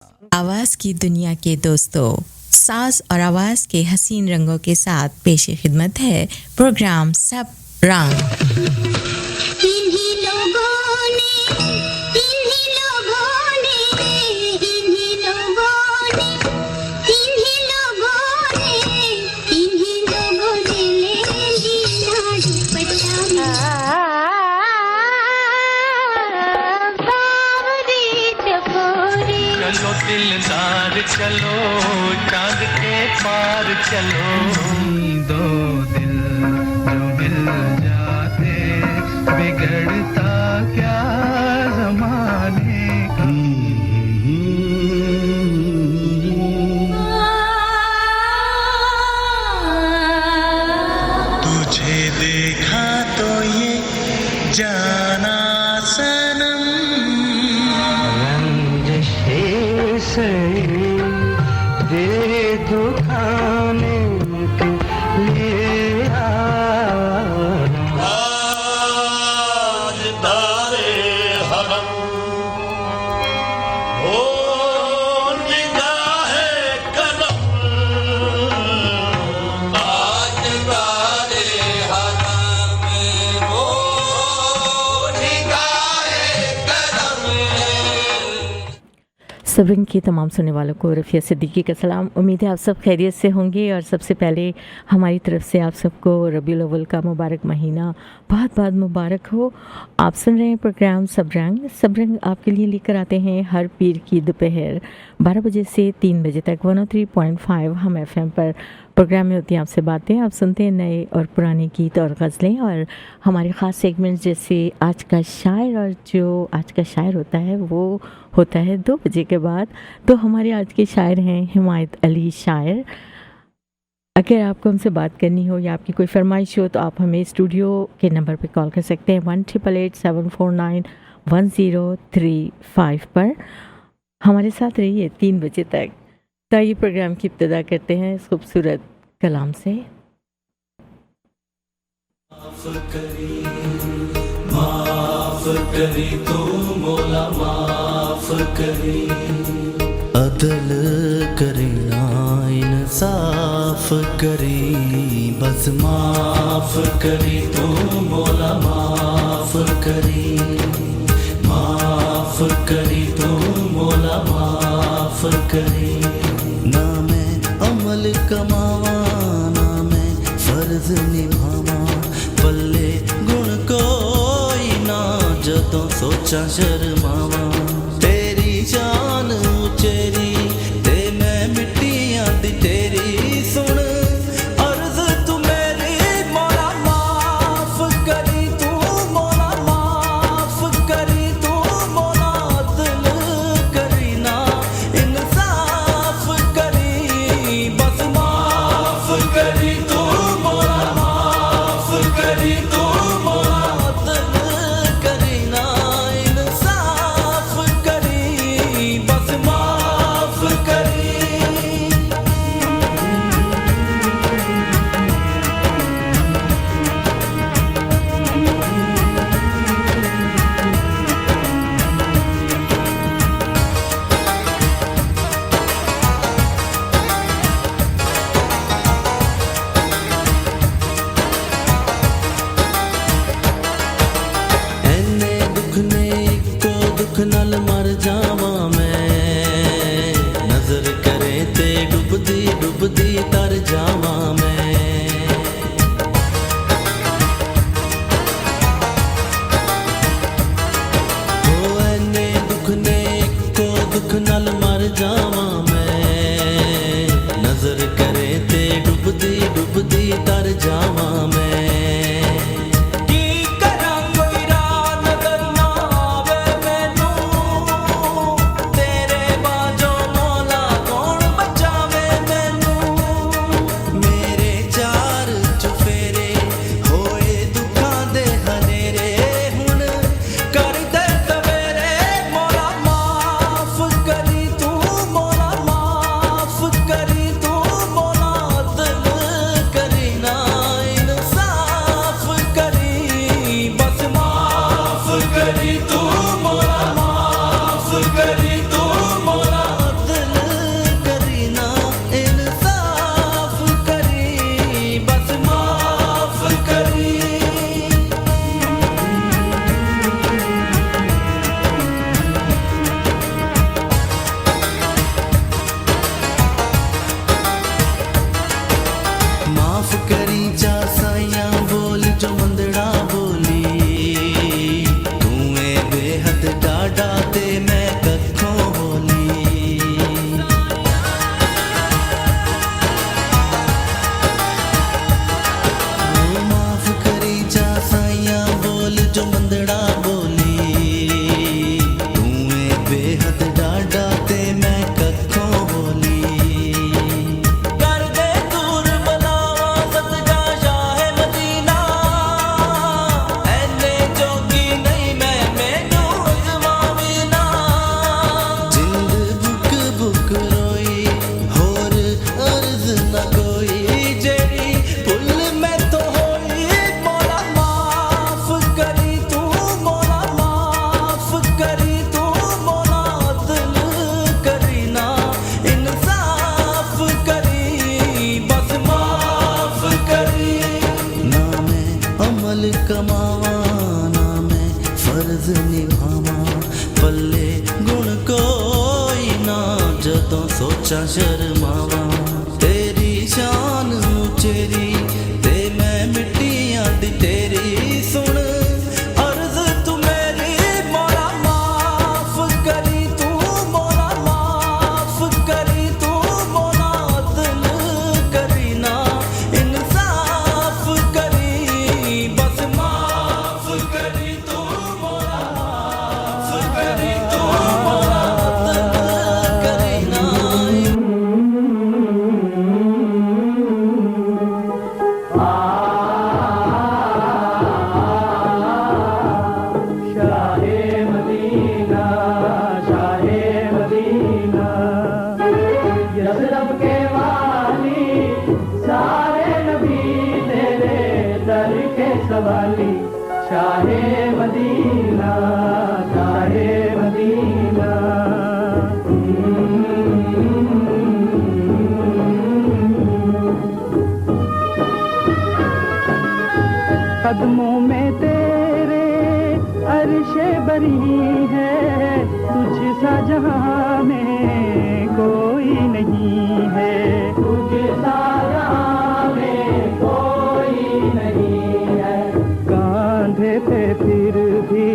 आवाज़ की दुनिया के दोस्तों, साज और आवाज़ के हसीन रंगों के साथ पेश खिदमत है प्रोग्राम सब रंग। चलो दिलदार चलो चांद के पार चलो दो दिल जो मिल जाते बिगड़ता क्या ज़माने का। तुझे देखा तो ये जाना सनम तेरे दुखाने के लिए आज तारे हरम ओ निगाहे करम आज तारे हरम ओ निगाहे करम। सबरिंग के तमाम सुनने वालों को रफ़िया सिद्दीकी का सलाम। उम्मीद है आप सब खैरियत से होंगे और सबसे पहले हमारी तरफ से आप सबको रबीउल अव्वल का मुबारक महीना बहुत बहुत मुबारक हो। आप सुन रहे हैं प्रोग्राम सबरंग आपके लिए लेकर आते हैं हर पीर की दोपहर 12 बजे से 3 बजे तक 103.5 हम FM पर। प्रोग्राम में होती हैं आपसे बातें, आप सुनते हैं नए और पुराने गीत और गज़लें और हमारे ख़ास सेगमेंट्स जैसे आज का शायर। और जो आज का शायर होता है वो होता है 2 बजे के बाद। तो हमारे आज के शायर हैं हिमायत अली शायर। अगर आपको हमसे बात करनी हो या आपकी कोई फरमाइश हो तो आप हमें स्टूडियो के नंबर पर कॉल कर सकते हैं 1-888-749-1035 पर। हमारे साथ रहिए 3 बजे तक। तो ये प्रोग्राम की इब्तिदा करते हैं इस खूबसूरत कलाम से। माफ करी तू मौला माफ करी अदल करना इंसाफ करी बस माफ करी तू मौला माफ करी तू मौला माफ करी। ना मैं अमल कमावा ना मैं फर्ज निभावा पल्ले गुण कोई ना जदों सोचा शर्मावा तेरी शान उचेरी ते मैं मिट्टियां दी तेरी सुन अर्ज तू मेरी मौला माफ करी तू मौला माफ करी तू मौला दिल करी ना इंसाफ करी बस माफ करी तू मौला माफ करी तू मौला दिल करी ना इंसाफ करी बस माफ करी। ਐਨੇ ਦੁੱਖ ਨੇ ਇੱਕੋ ਦੁੱਖ ਨਾਲ ਮਰ ਜਾਵਾਂ ਮੈਂ ਨਜ਼ਰ ਕਰੇ ਤੇ ਡੁੱਬਦੀ ਡੁੱਬਦੀ ਤਰ ਜਾਵਾਂ ਮੈਂ ਹੋ ਐਨੇ ਦੁੱਖ ਨੇ ਇੱਕੋ ਦੁੱਖ ਨਾਲ ਮਰ ਜਾਵਾਂ ਮੈਂ ਨਜ਼ਰ ਕਰੇ ਤੇ ਡੁੱਬਦੀ ਡੁੱਬਦੀ ਤਰ ਜਾਵਾਂ ਮੈਂ ਕੀ ਕਰਾਂ ਕੋਈ ਰਾਹ ਨਜ਼ਰ ਨਾ ਆਵੇ ਮੈਨੂੰ ਤੇਰੇ ਬਾਝੋਂ ਮੌਲਾ ਕੌਣ ਬਚਾਵੇ ਮੈਨੂੰ ਮੇਰੇ ਚਾਰ ਚੁਫੇਰੇ ਹੋਏ ਦੁੱਖਾਂ ਦੇ ਹਨੇਰੇ ਹੁਣ ਕਰ ਦੇ ਸਵੇਰੇ ਮੌਲਾ ਮਾਫ ਕਰੀ ਤੂੰ ਮੌਲਾ ਮਾਫ ਕਰੀ ਤੂੰ ਮੌਲਾ ਦਿਲ ਕਰੀ ਨਾ ਇਨਸਾਫ जदों सोचा शर्मावा तेरी शान उचेरी ते मैं मिट्टियां दी तेरी सुन अर्ज तू मेरी मोरा माफ करी तू मोरा माफ करी तू मोरा दिल करी ना इंसाफ करी बस माफ करी तू मोरा माफ करी तू मोरा दिल करी ना शाहे मदीना यसरब के वाली सारे नबी तेरे दर के सवाली शाहे मदीना कदमों में तेरे अर्शे बरी है तुझ सा जहां में कोई नहीं है तुझ सा जहां में कोई नहीं है कांधे पे फिर भी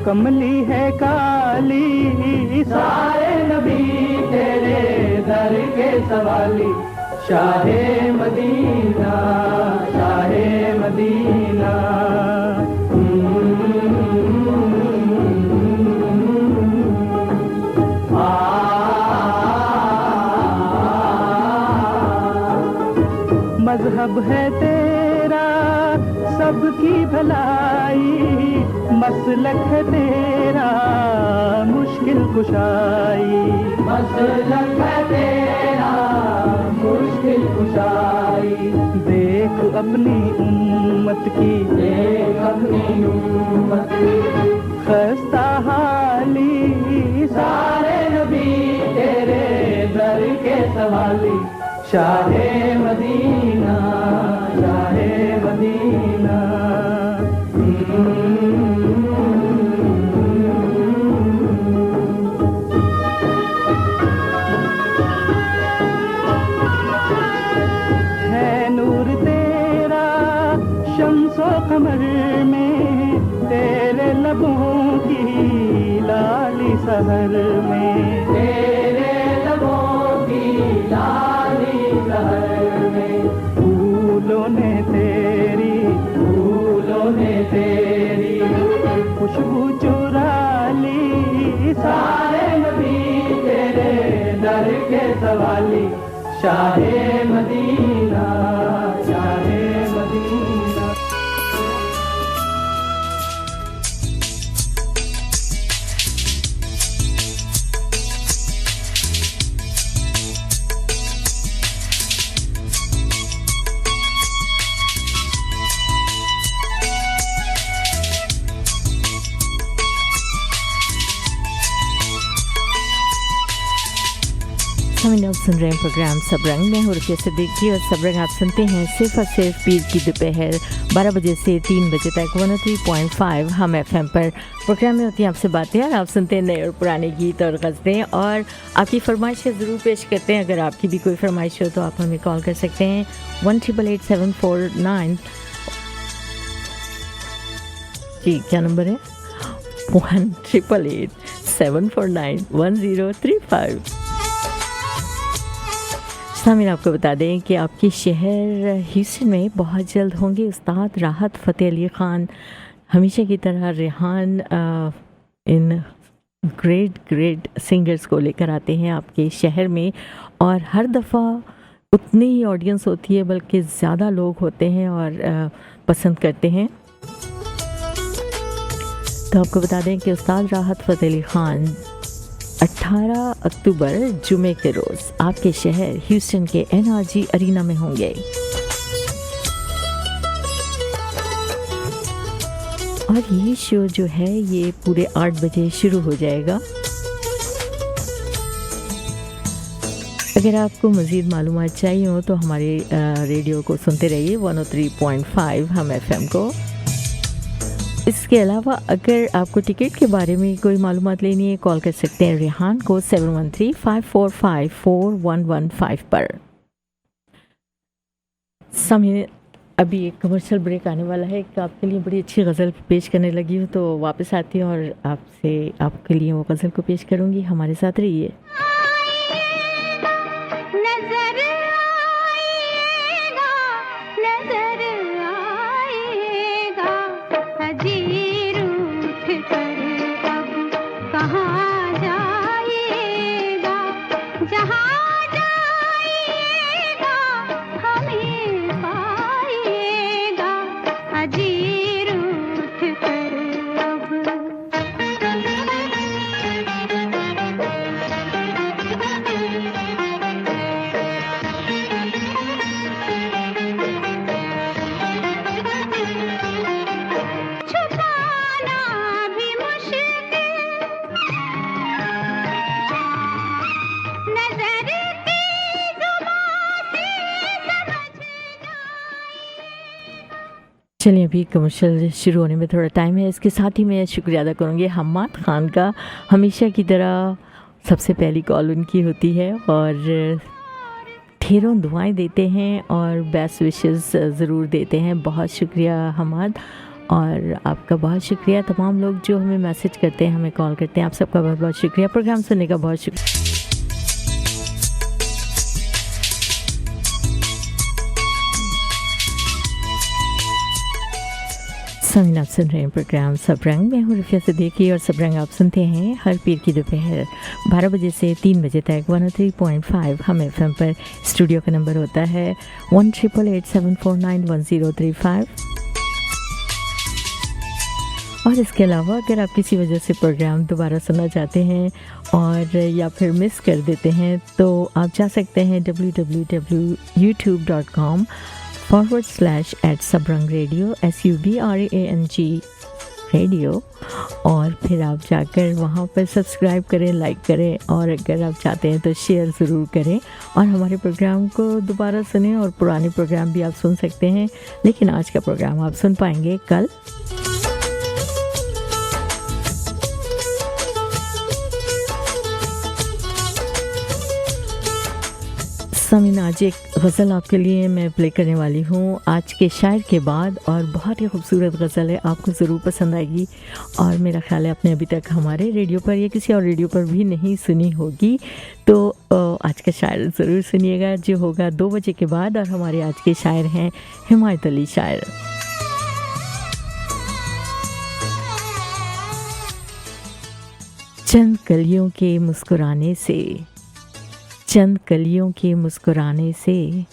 कमली है काली सारे नबी तेरे दर के सवाली शाहे मदीना मजहब है तेरा सबकी भलाई मसलक है तेरा मुश्किल कुशाई मसलक है तेरा मुश्किल कुशाई देख अपनी उम्मत की खस्ता हाली सारे नबी तेरे दर के सवाली शाहे मदीना है नूर तेरा शम्सो कमर में तेरे लबों की लाली सहर में तेरे लबों की लाली सहर में फूलों ने तेरी खुशबू चुरा ली सारे नबी तेरे दर के सवाली शाहे मदीना आप सुन रहे हैं प्रोग्राम सब रंग में हूँ रुकिया सिद्दीकी और सब रंग आप सुनते हैं सिर्फ और सिर्फ पीर की दोपहर 12 बजे से 3 बजे तक 103.5 हम FM पर। प्रोग्राम में होती हैं आपसे बातें और आप सुनते हैं नए और पुराने गीत और गज़लें और आपकी फरमाइशें ज़रूर पेश करते हैं। अगर आपकी भी कोई फरमाइश हो तो आप हमें कॉल कर सकते हैं 1-888-749 जी क्या नंबर है 1-888-749-1035। सामिन आपको बता दें कि आपके शहर ह्यूस्टन में बहुत जल्द होंगे उस्ताद राहत फ़तेह अली ख़ान। हमेशा की तरह रेहान इन ग्रेट सिंगर्स को लेकर आते हैं आपके शहर में और हर दफ़ा उतनी ही ऑडियंस होती है बल्कि ज़्यादा लोग होते हैं और पसंद करते हैं। तो आपको बता दें कि उस्ताद राहत फ़तेह अली ख़ान 18 अक्टूबर जुमे के रोज़ आपके शहर ह्यूस्टन के NRG अरीना में होंगे। और ये शो जो है ये पूरे 8 बजे शुरू हो जाएगा। अगर आपको मज़ीद मालूमात चाहिए हो तो हमारे रेडियो को सुनते रहिए 103.5 हम FM को। इसके अलावा अगर आपको टिकट के बारे में कोई मालूमात लेनी है, कॉल कर सकते हैं रेहान को 7135454115 पर। समय अभी एक कमर्शियल ब्रेक आने वाला है। आपके लिए बड़ी अच्छी गज़ल पेश करने लगी हूँ, तो वापस आती हूँ और आपके लिए वो गज़ल को पेश करूँगी। हमारे साथ रहिए। चलिए, अभी कमर्शियल शुरू होने में थोड़ा टाइम है। इसके साथ ही मैं शुक्रिया अदा करूँगी हम्माद ख़ान का। हमेशा की तरह सबसे पहली कॉल उनकी होती है और ढेरों दुआएं देते हैं और बेस्ट विशेस ज़रूर देते हैं। बहुत शुक्रिया हम्माद, और आपका बहुत शुक्रिया तमाम लोग जो हमें मैसेज करते हैं, हमें कॉल करते हैं। आप सबका बहुत बहुत शुक्रिया। प्रोग्राम सुनने का बहुत शुक्रिया। समीन, आप सुन रहे हैं प्रोग्राम सब रंग। मैं हूँ रफ़िया सिद्दीकी और सब रंग आप सुनते हैं हर पीर की दोपहर 12 बजे से 3 बजे तक 103.5 हम FM पर। स्टूडियो का नंबर होता है 1-888-749-1035। और इसके अलावा अगर आप किसी वजह से प्रोग्राम दोबारा सुनना चाहते हैं और या फिर मिस कर देते हैं, तो आप जा सकते हैं www.youtube.com/@सबरंग रेडियो SUBRANG रेडियो, और फिर आप जाकर वहाँ पर सब्सक्राइब करें, लाइक करें, और अगर आप चाहते हैं तो शेयर ज़रूर करें और हमारे प्रोग्राम को दोबारा सुनें। और पुराने प्रोग्राम भी आप सुन सकते हैं, लेकिन आज का प्रोग्राम आप सुन पाएंगे कल। समीन, आज एक गज़ल आपके लिए मैं प्ले करने वाली हूँ आज के शायर के बाद, और बहुत ही खूबसूरत गज़ल है, आपको ज़रूर पसंद आएगी। और मेरा ख्याल है आपने अभी तक हमारे रेडियो पर या किसी और रेडियो पर भी नहीं सुनी होगी, तो आज का शायर ज़रूर सुनिएगा, जो होगा 2 बजे के बाद। और हमारे आज के शायर हैं हिमायत अली शायर। चंद कलियों के मुस्कुराने से, चंद कलियों के मुस्कुराने से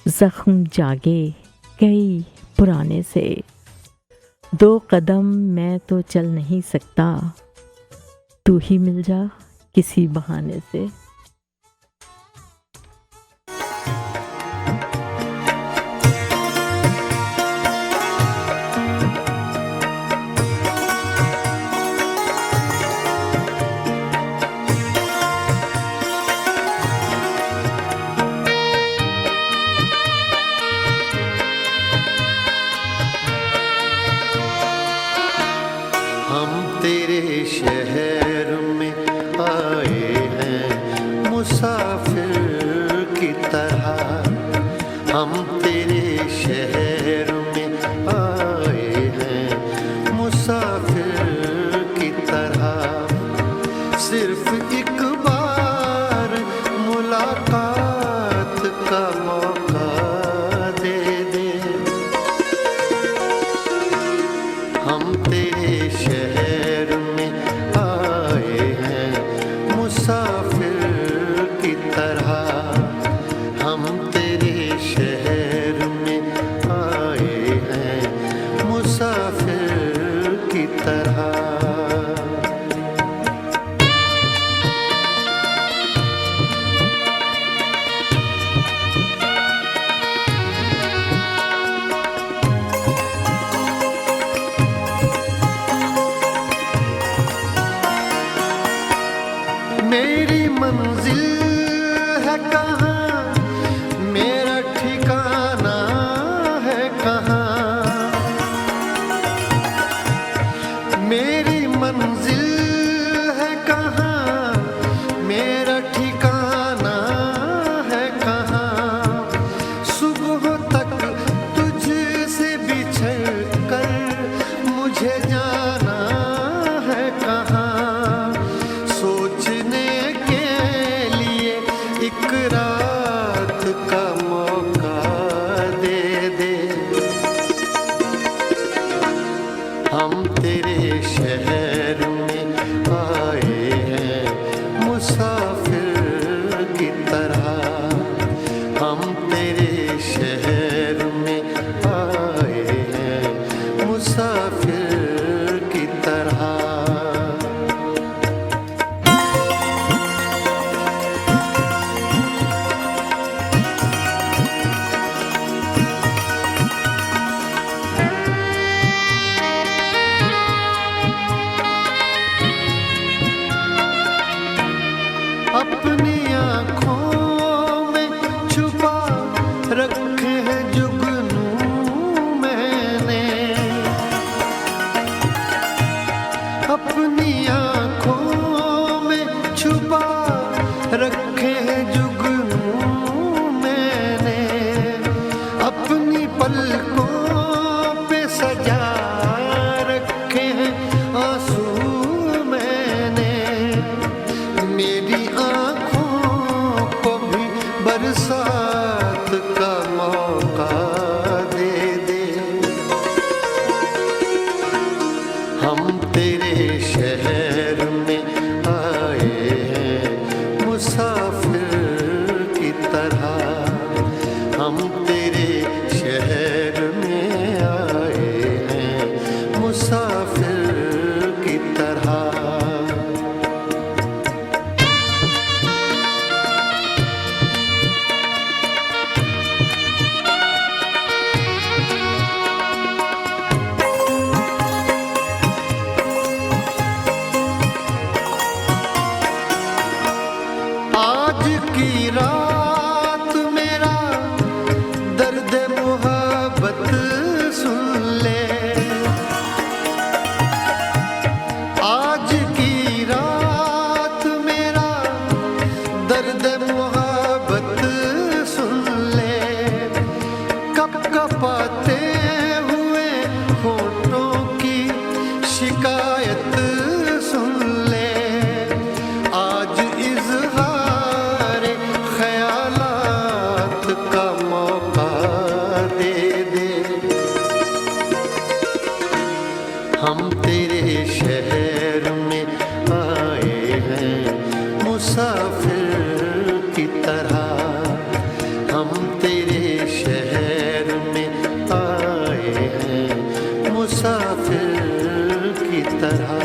ज़ख्म जागे कई पुराने से। 2 कदम मैं तो चल नहीं सकता, तू ही मिल जा किसी बहाने से। छुपा रखे हैं जुगनू मैंने, अपनी पलकों पे सजा रखे हैं आंसू मैंने, मेरी आंखों को भी बरसात का मौका दे दे। हम तेरे शहर में आए हैं मुसाफिर की तरह, हम तेरे शहर में आए हैं मुसाफिर की तरह। आज की रात मेरा दर्द मोहब्बत सुन ले, आज की रात मेरा दर्द मोहब्बत सुन ले, कपकपाते हुए होठों की शिकायत सुन ले, आज इज़हार ख़यालात का मौका दे दे। हम तेरे शहर में आए हैं मुसाफिर की तरह, हम तेरे शहर में आए हैं मुसाफिर की तरह।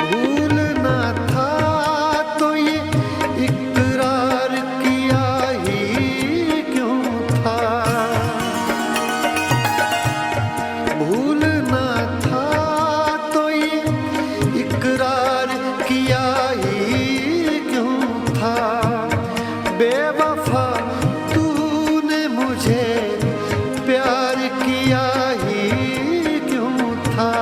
भूलना था तो ये इकरार किया ही क्यों था, भूलना था तो ये इकरार किया ही क्यों था, बेवफा तूने मुझे प्यार किया ही क्यों था,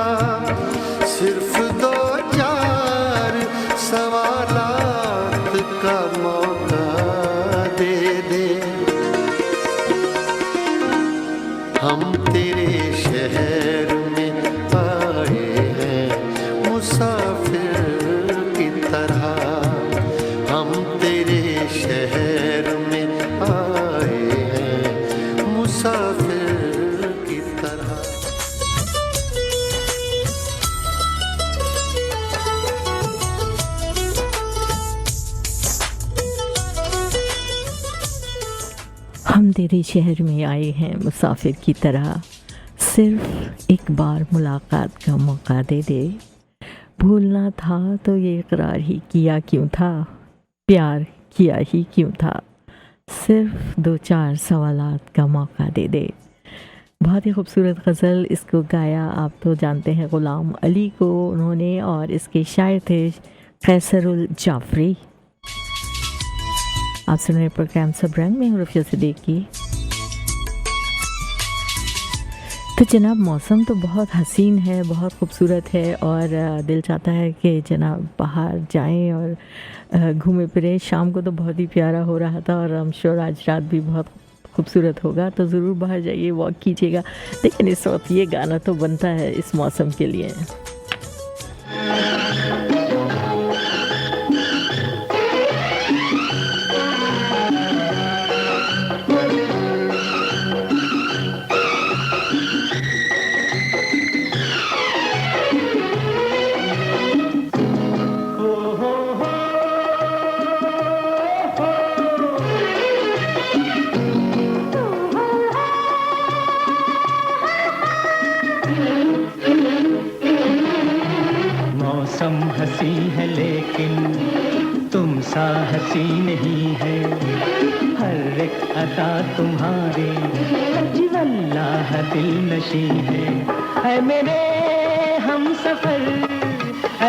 सिर्फ दो चार सवालात का मौका दे दे। हम तेरे शहर में आए हैं मुसाफिर की तरह, हम तेरे शहर में आए हैं मुसाफिर की तरह। हम तेरे शहर में आए हैं मुसाफिर की तरह, सिर्फ एक बार मुलाकात का मौका दे दे। भूलना था तो ये इकरार ही किया क्यों था, प्यार किया ही क्यों था, सिर्फ दो चार सवालात का मौका दे दे। बहुत ही खूबसूरत गज़ल, इसको गाया आप तो जानते हैं ग़ुलाम अली को उन्होंने, और इसके शायर थे कैसरुल जाफरी। आप सुन रहे प्रोग्राम सब रंग में, हूँ रफ़िया सिद्दीकी। तो जनाब मौसम तो बहुत हसीन है, बहुत खूबसूरत है, और दिल चाहता है कि जनाब बाहर जाएं और घूमे फिरें। शाम को तो बहुत ही प्यारा हो रहा था, और हम श्योर आज रात भी बहुत खूबसूरत होगा, तो ज़रूर बाहर जाइए, वॉक कीजिएगा। लेकिन इस वक्त ये गाना तो बनता है इस मौसम के लिए। मौसम हसी है लेकिन तुम सा हसी नहीं है, हर एक अदा तुम्हारी वल्लाह दिल नशी है मेरे हम सफर,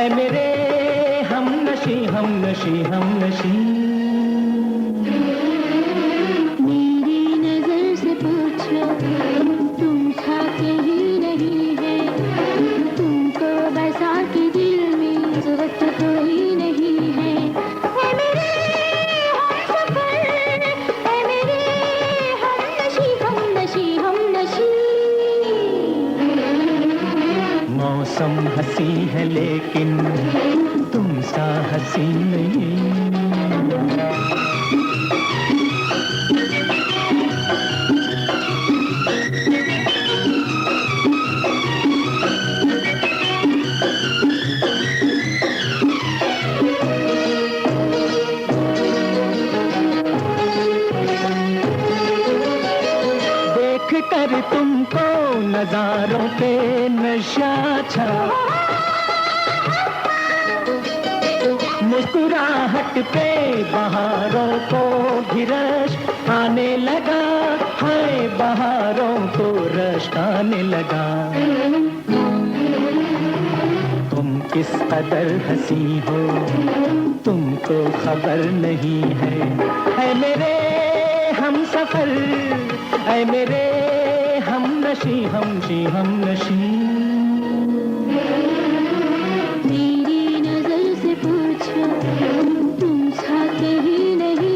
ऐ मेरे हमनशी हमनशी हमनशी। मेरी नजर से पूछो तुम खाते ही नहीं है, तुमको बसा के दिल में जरूरत कोई नहीं है। ऐ मेरे हमसफर, ऐ मेरे हमनशी हमनशी हमनशी। मौसम हंसी है लेकिन तुम सा हंसी नहीं। देख कर तुमको नजारों पे नशा छा, मुस्कुराहट पे बहारों को भी रश आने लगा, हाय बहारों को रश आने लगा। तुम किस कदर हंसी हो तुमको खबर नहीं है। ऐ मेरे हमसफर, ऐ मेरे हमनशी हमशी हमनशी। मेरी नजर से पूछो तुम खाते ही नहीं।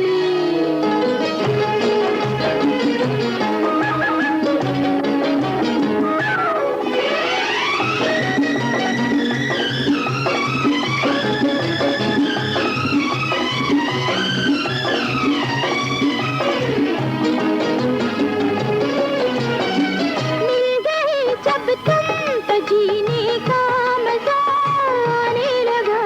मिल गए जब तुम तो जीने का मजा आने लगा।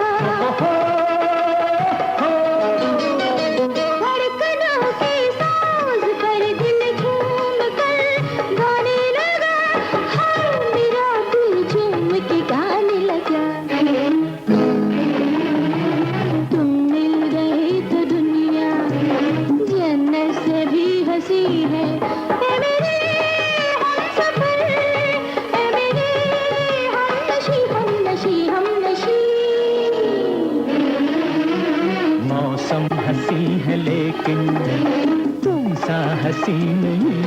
धड़कनों के साज पर दिल झूम कर गाने लगा, हाय मेरा दिल झूम के गाने लगा। तुम मिल गए तो दुनिया जन्नत से भी हंसी है। ऐ मेरे हमसफर, ऐ मेरे हमनशी हमनशी हमनशी। मौसम हंसी है लेकिन तुम सा हंसी नहीं।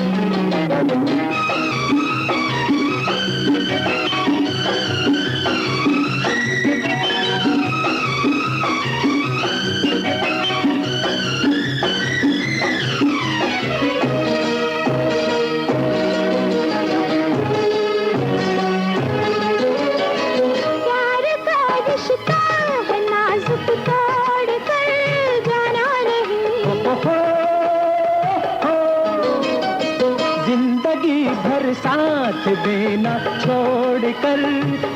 प्यार का रिश्ता है नाजुक, तोड़ कर जाना नहीं। जिंदगी भर साथ देना छोड़ कर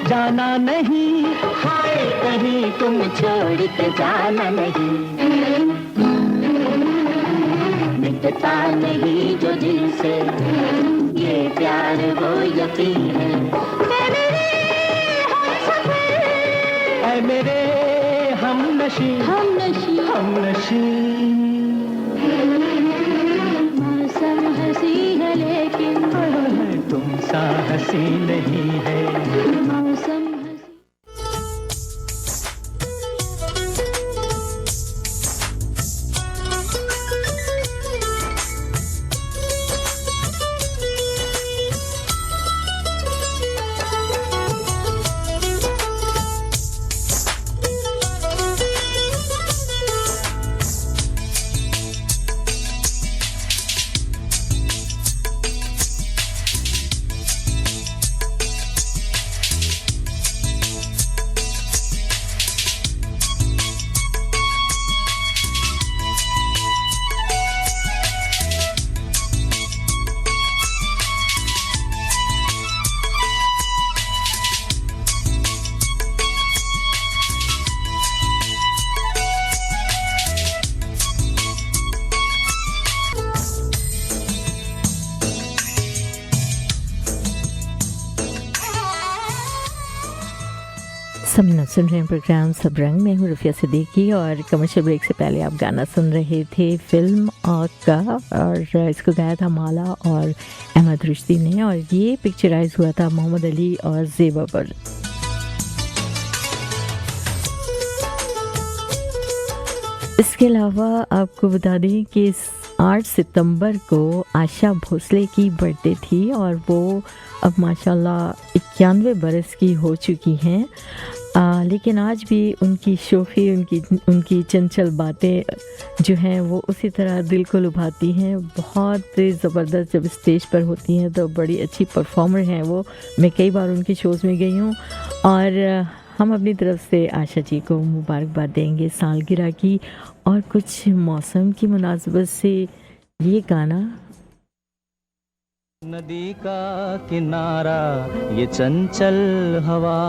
जाना नहीं, हाय कहीं तुम छोड़ के जाना नहीं। मिटता नहीं जो दिल से ये प्यार वो यकीन है। ऐ मेरे हमसफर, ऐ मेरे हमनशी हमनशी हमनशी। मौसम हंसी है लेकिन तुम सा हंसी नहीं है। मौसम हंसी। समझना सुन रहे हैं प्रोग्राम सब रंग में। हूँ रुफिया सिद्दीकी और कमर्शियल ब्रेक से पहले आप गाना सुन रहे थे फिल्म का, और इसको गाया था माला और अहमद रुश्दी ने, और ये पिक्चराइज हुआ था मोहम्मद अली और ज़ेबा पर। इसके अलावा आपको बता दें कि 8 सितंबर को आशा भोसले की बर्थडे थी और वो अब माशाल्लाह 91 बरस की हो चुकी हैं। लेकिन आज भी उनकी शोफी, उनकी चंचल बातें जो हैं वो उसी तरह दिल को लुभाती हैं। बहुत ज़बरदस्त जब स्टेज पर होती हैं तो बड़ी अच्छी परफॉर्मर हैं वो। मैं कई बार उनके शोज़ में गई हूँ और हम अपनी तरफ से आशा जी को मुबारकबाद देंगे सालगिरह की। और कुछ मौसम की मुनासबत से ये गाना, नदी का किनारा ये चंचल हवा,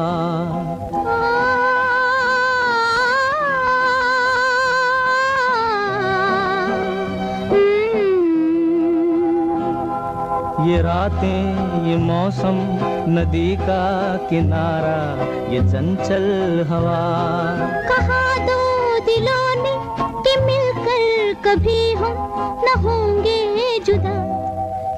ये रातें ये मौसम, नदी का किनारा ये चंचल हवा। कहा दो दिलों ने कि मिलकर कभी हम न होंगे जुदा।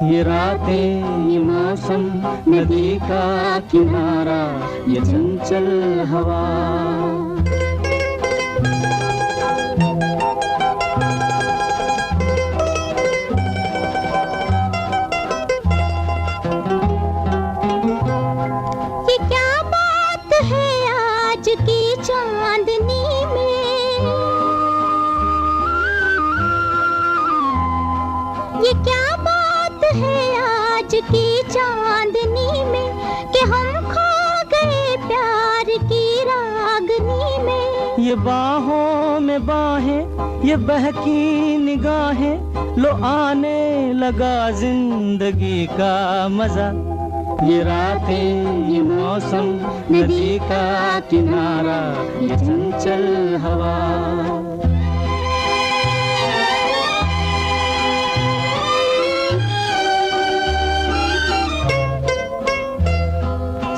ये रातें ये मौसम, नदी का किनारा ये चंचल हवा। ये क्या बात है आज की चांदनी में, ये क्या बात है आज की चांदनी में कि हम खो गए प्यार की रागनी में। ये बाहों में बाहें, ये बहकी निगाहें, लो आने लगा जिंदगी का मजा। ये रातें ये मौसम, नदी का किनारा ये चंचल हवा।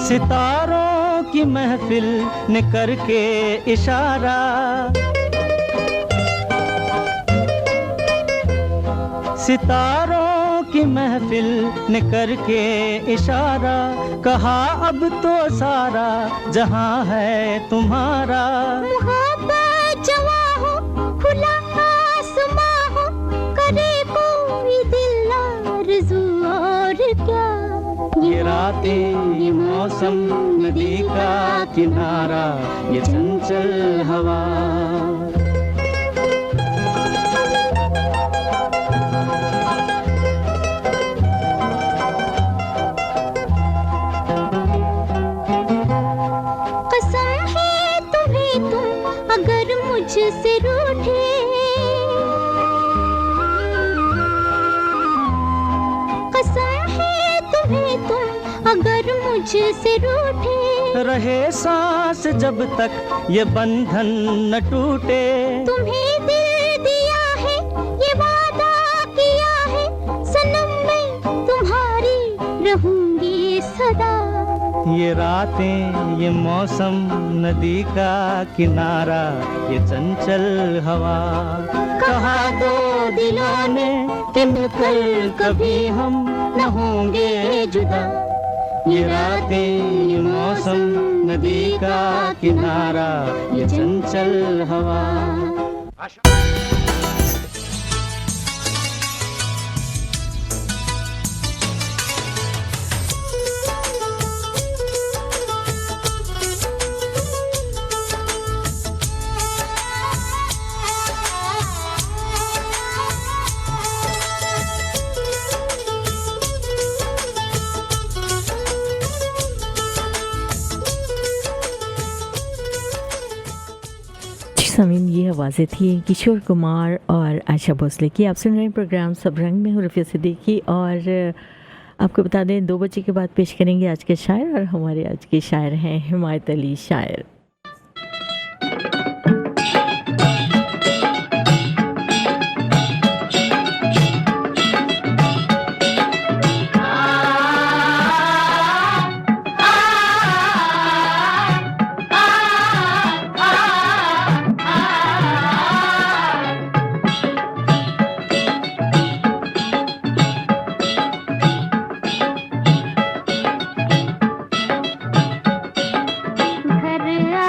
सितारों की महफिल ने करके इशारा, सितारों की महफिल ने करके इशारा, कहा अब तो सारा जहां है तुम्हारा। मोहब्बत जवां हो, खुला आसमां हो, करे कोई दिल आरज़ू और क्या। ये रातें ये मौसम, नदी का किनारा ये चंचल हवा। कसम है तुम्हें तुम अगर मुझसे रूठे, कसम है तुम्हें तुम अगर मुझसे रूठे। रहे सांस जब तक ये बंधन न टूटे, तुम्हें दिल दिया है ये वादा किया है, सनम मैं तुम्हारी रहूंगी सदा। ये रातें ये मौसम, नदी का किनारा ये चंचल हवा। कहा दो दिलों ने कि मिलकर कभी हम न होंगे जुदा। ये रातें ये मौसम, नदी का किनारा ये चंचल हवा। समीन, ये आवाज़ें थी किशोर कुमार और आशा भोसले की। आप सुन रहे हैं प्रोग्राम सब रंग में, हूँ रफ़िया सिद्दीकी। और आपको बता दें 2 बजे के बाद पेश करेंगे आज के शायर, और हमारे आज के शायर हैं हिमायत अली शायर। घर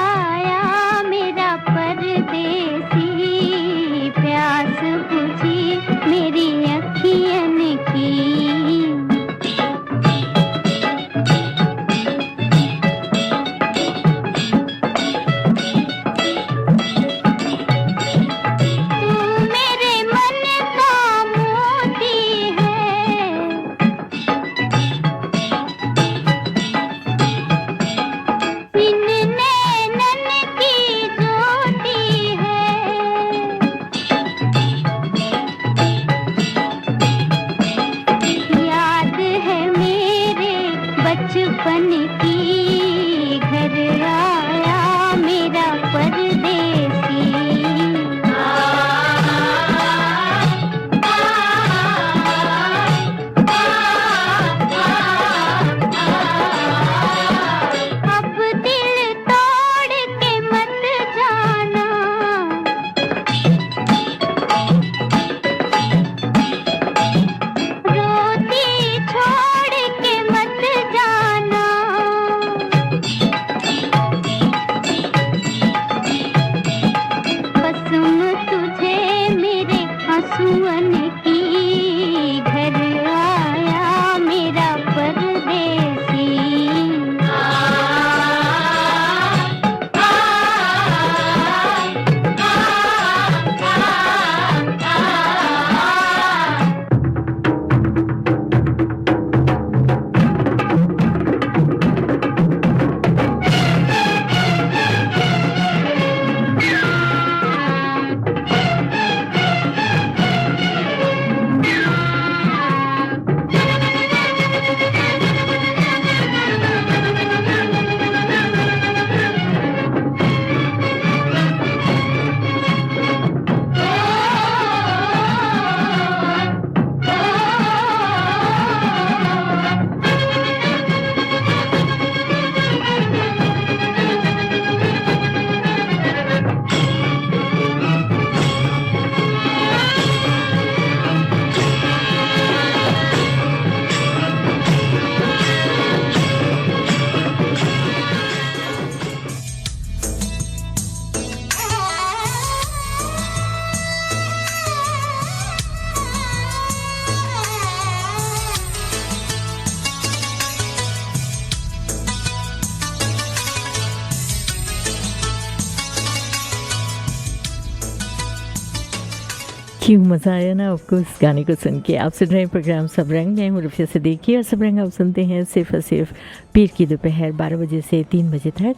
क्यों मज़ा आया ना आपको इस गाने को सुन के। आप सुन रहे हैं प्रोग्राम सब रंग। मैं हूँ रफ़िया सिद्दीकी और सब रंग आप सुनते हैं सिर्फ और सिर्फ पीर की दोपहर 12 बजे से 3 बजे तक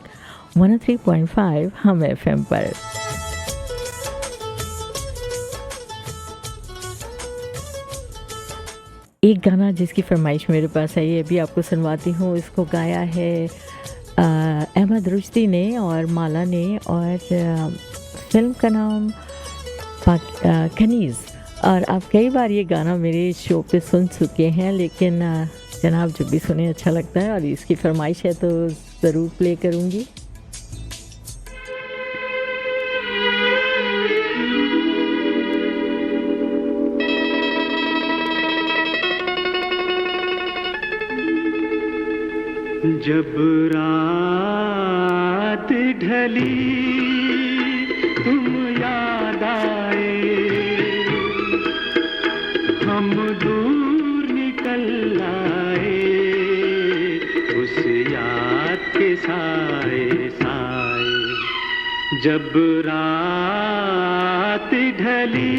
103.5 हम FM पर। एक गाना जिसकी फरमाइश मेरे पास आई है अभी आपको सुनवाती हूँ। इसको गाया है अहमद रुश्दी ने और माला ने, और फिल्म का नाम कनीज़। और आप कई बार ये गाना मेरे शो पे सुन चुके हैं, लेकिन जनाब जब भी सुने अच्छा लगता है और इसकी फरमाइश है तो ज़रूर प्ले करूँगी। जब रात ढली तुम याद आए, हम दूर निकल आए उस याद के साए साए। जब रात ढली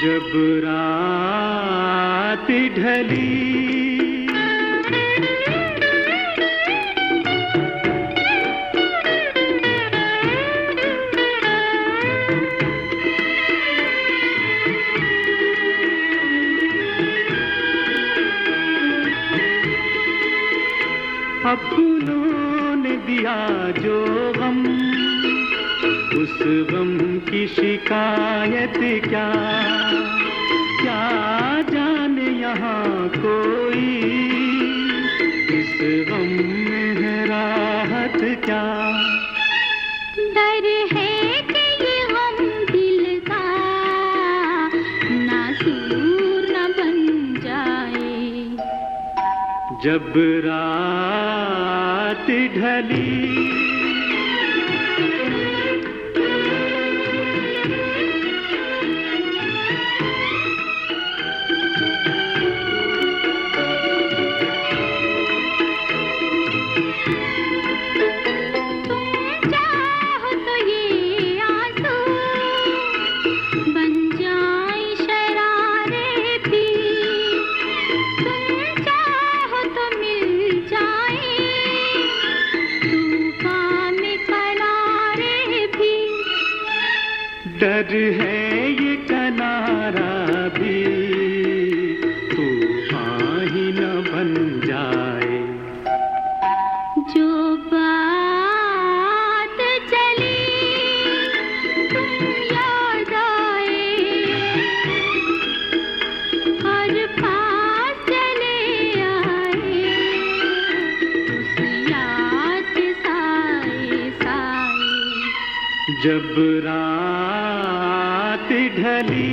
जब रात ढली अपनों ने दिया जो गम, उस गम की शिकायत क्या, क्या जाने यहाँ कोई इस गम में है राहत क्या। डर है कि ये गम दिल का नासूर न बन जाए। जब रात ढली डर है ये किनारा भी तूफान ही न बन जाए। जो बात चली तुम याद आए और पास चले आए उस याद के साए साए। जब रात ढली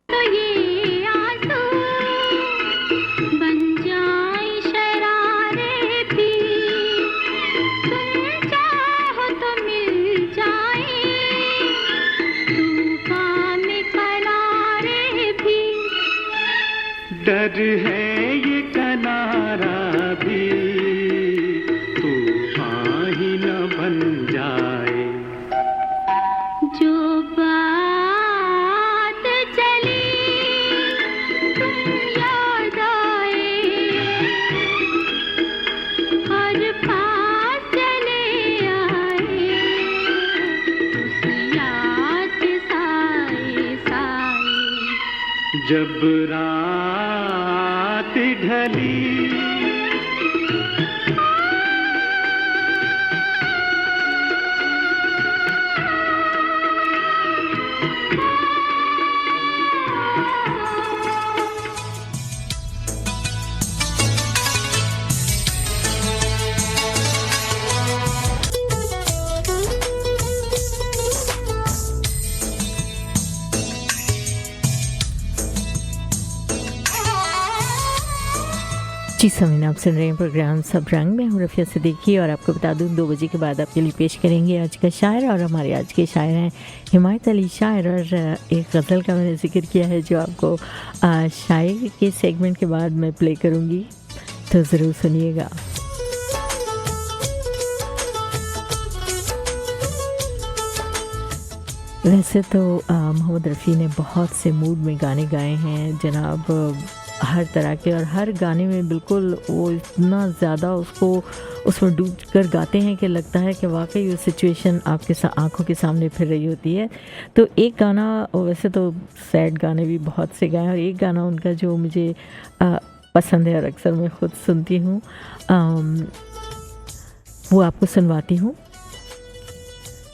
तो ये आंसू बन जाए शरारे भी, तुम चाहो तो मिल जाए तूफान में किनारे भी। डर है ये किनारा भी तूफान ही न बन जाए। जो बात चली तुम याद आए और पास चले आए उस याद के साए साए। जब रात ढली जी समय आप सुन रहे हैं प्रोग्राम सब रंग में। हूँ रफ़िया सिद्दीकी और आपको बता दूँ 2 बजे के बाद आपके लिए पेश करेंगे आज का शायर। और हमारे आज के शायर हैं हिमायत अली शायर। और एक गज़ल का मैंने जिक्र किया है जो आपको शायर के सेगमेंट के बाद मैं प्ले करूँगी, तो ज़रूर सुनिएगा। वैसे तो मोहम्मद रफ़ी ने बहुत से मूड में गाने गाए हैं जनाब, हर तरह के, और हर गाने में बिल्कुल वो इतना ज़्यादा उसको उसमें डूब कर गाते हैं कि लगता है कि वाकई वो सिचुएशन आपके आंखों के सामने फिर रही होती है। तो एक गाना, वैसे तो सैड गाने भी बहुत से गाए, और एक गाना उनका जो मुझे पसंद है और अक्सर मैं ख़ुद सुनती हूँ, वो आपको सुनवाती हूँ।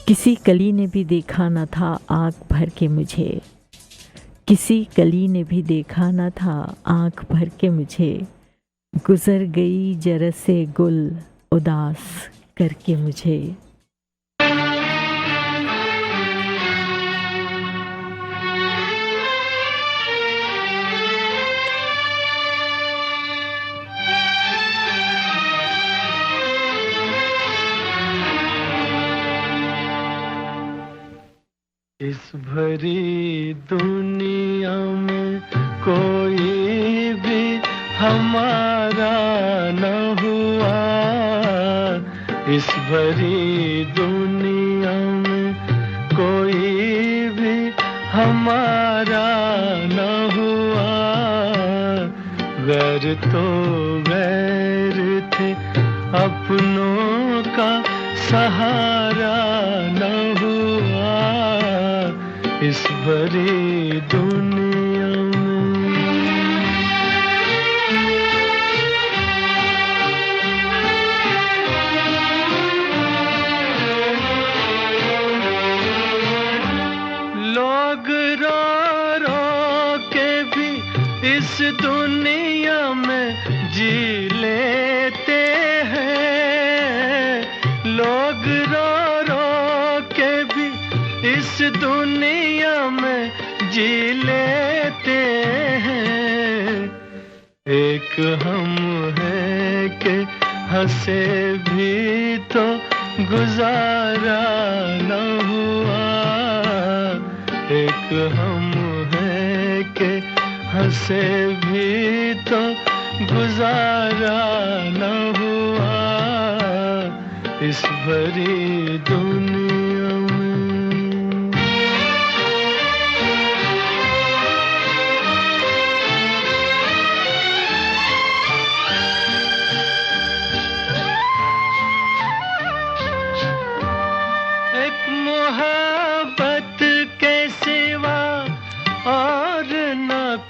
किसी कली ने भी देखा न था आँख भर के मुझे, किसी कली ने भी देखा न था आँख भर के मुझे, गुज़र गई जरस से गुल उदास करके मुझे। इस भरी दुनिया में कोई भी हमारा न हुआ, इस भरी दुनिया में कोई भी हमारा न हुआ, गैर तो गैर थे अपनों का सहारा न हुआ, इस भरी दुनिया में। लोग रो रो के भी इस दुनिया में जी लेते हैं, लोग रो रो के भी इस दुनिया में जी लेते हैं, एक हम हैं कि हंसे भी तो गुजारा न हुआ, एक हम हैं कि हंसे भी तो गुजारा न हुआ, इस भरी दुनिया में।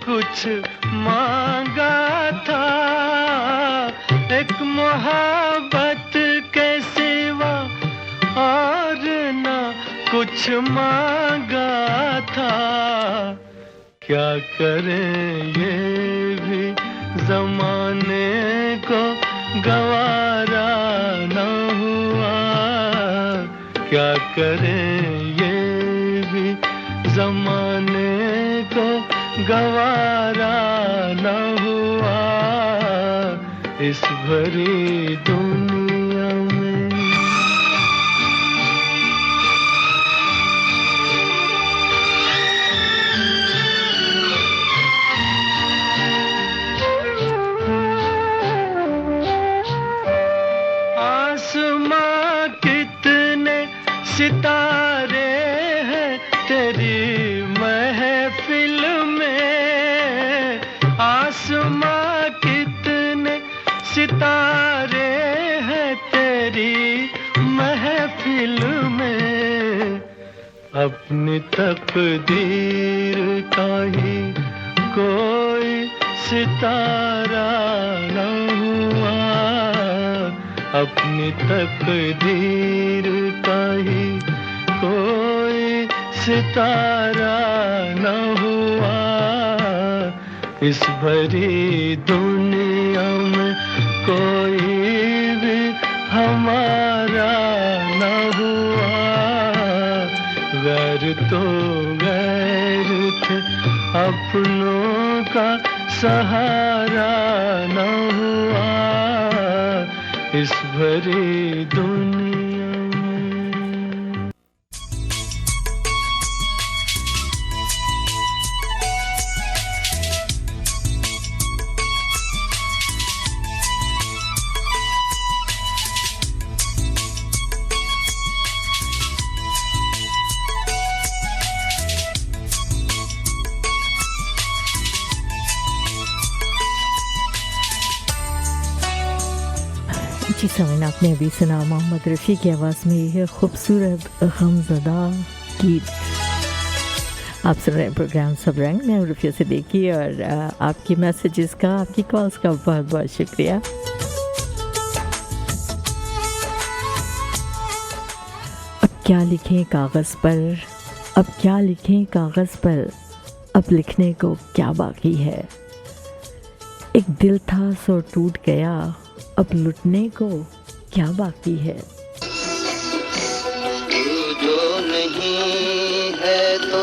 कुछ मांगा था, एक मोहब्बत के सिवा और न कुछ मांगा था, क्या करें ये भी जमाने को गवारा न हुआ, क्या करें ये भी जमाने को गवारा न हुआ, इस भरी दुनिया में। आसमां कितने सितारे हैं तेरी महफिल में, आसमां कितने सितारे हैं तेरी महफिल में, अपनी तकदीर का ही कोई सितारा न हुआ, अपनी तकदीर का ही कोई सितारा न हुआ, इस भरी दुनिया में कोई भी हमारा न हुआ, गैर तो गैर थे अपनों का सहारा न हुआ इस भरी दुनिया में। जी समीन, आपने अभी सुना मोहम्मद रफ़ी की आवाज़ में यह खूबसूरत गमज़दा गीत। आप सुन रहे हैं प्रोग्राम सब रंग। मैं रफ़िया सिद्दीकी और आपकी मैसेजेस का, आपकी कॉल्स का बहुत बहुत शुक्रिया। अब क्या लिखें कागज़ पर, अब क्या लिखें कागज़ पर, अब लिखने को क्या बाकी है। एक दिल था सो टूट गया, अब लुटने को क्या बाकी है। तू जो नहीं है तो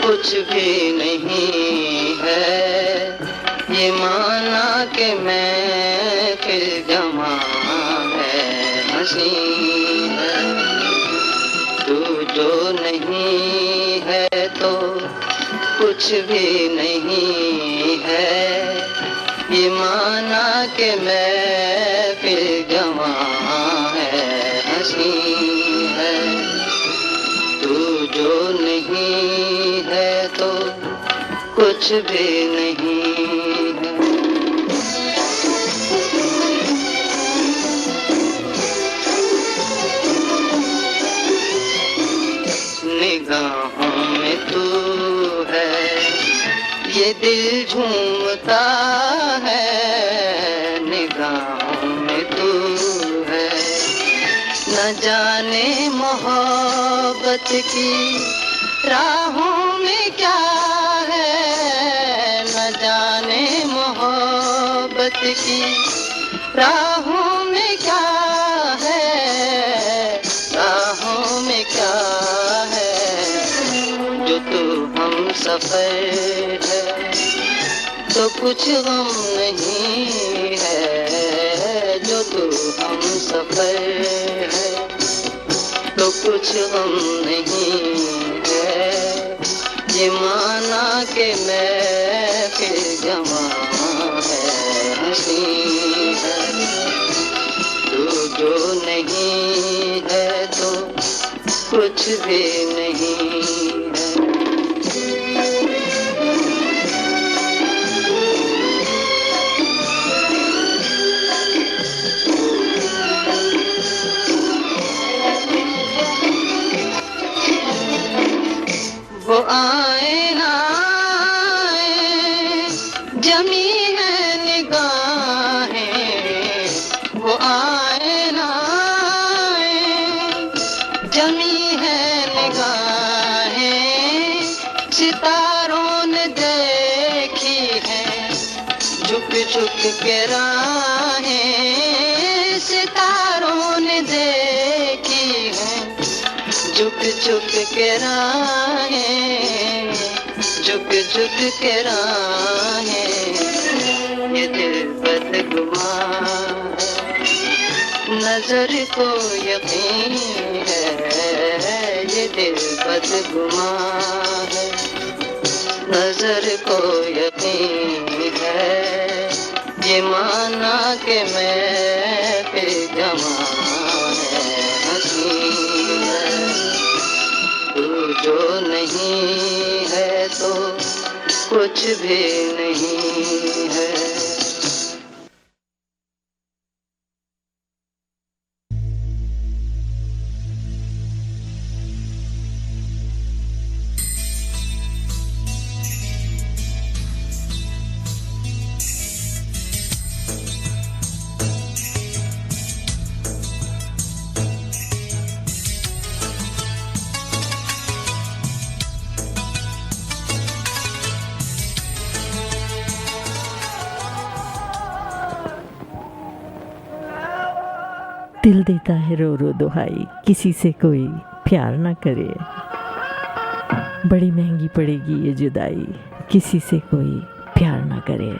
कुछ भी नहीं है, ये माना कि मैं फिर जमा है, हंसी है। तू जो नहीं है तो कुछ भी नहीं है, ये माना कि मैं फिर जमा है, हंसी है। तू जो नहीं है तो कुछ भी नहीं है। निगाहों में तू है, ये दिल झूमता है। निगाहों में तू है, न जाने मोहब्बत की राहों में क्या है, न जाने मोहब्बत की राहों में क्या है, राहों में क्या है। जो तू हम सफर है तो कुछ गम नहीं है, जो तू हम सफर है तो कुछ गम नहीं है, ये माना कि मैं फिर जमा है, हंसी है। तू जो नहीं है तो कुछ भी नहीं है। वो आए ना आए, जमी है निगाहें, वो आए ना आए, जमी है निगाहें। सितारों ने देखी है झुक झुक के राहें, सितारों ने देखी है झुक झुक के राहें, झुक झुक के राहें। ये दिल बदगुमान है, नजर को यकीन है। ये दिल बदगुमान है, नजर को यकीन है। ये माना कि मैं पे जमा है, हंसी है। तू जो नहीं है तो कुछ भी नहीं है। दिल देता है रो रो दुहाई, किसी से कोई प्यार ना करे। बड़ी महंगी पड़ेगी ये जुदाई, किसी से कोई प्यार ना करे।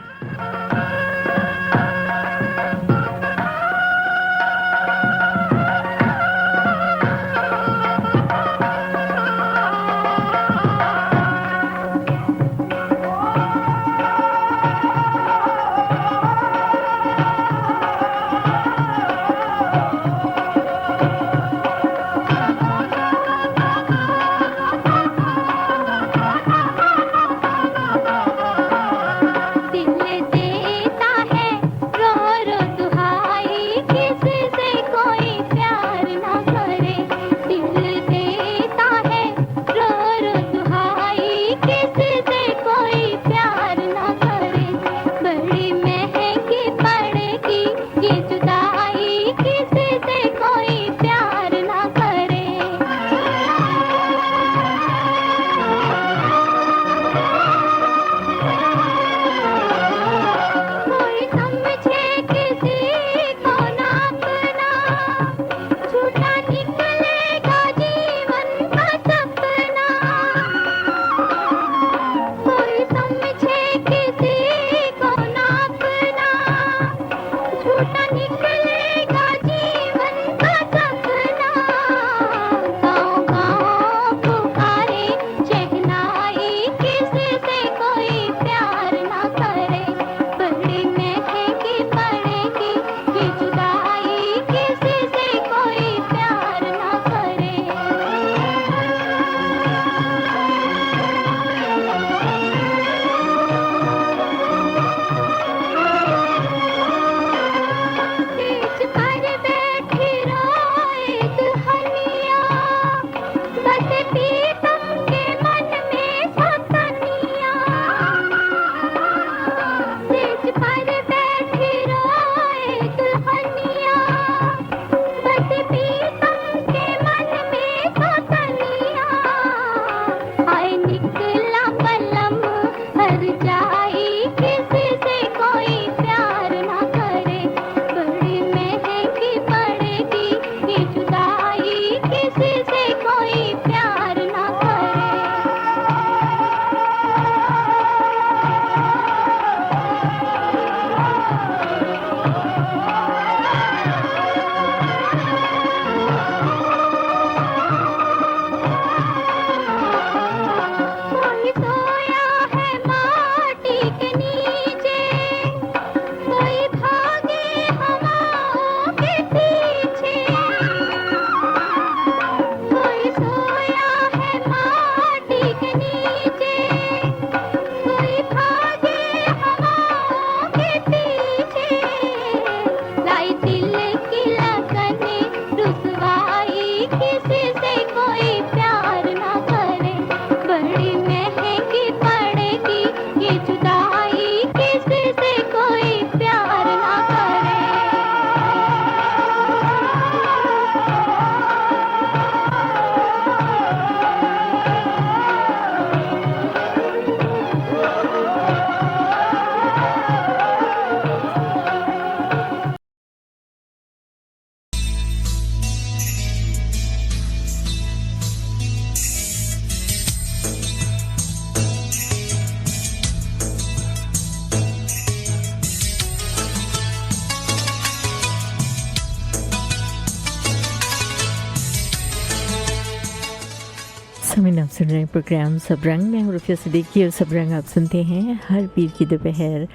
समय आप सुन रहे हैं प्रोग्राम सब रंग में हूँ रुफिया सिद्दीकी और सब रंग आप सुनते हैं हर पीर की दोपहर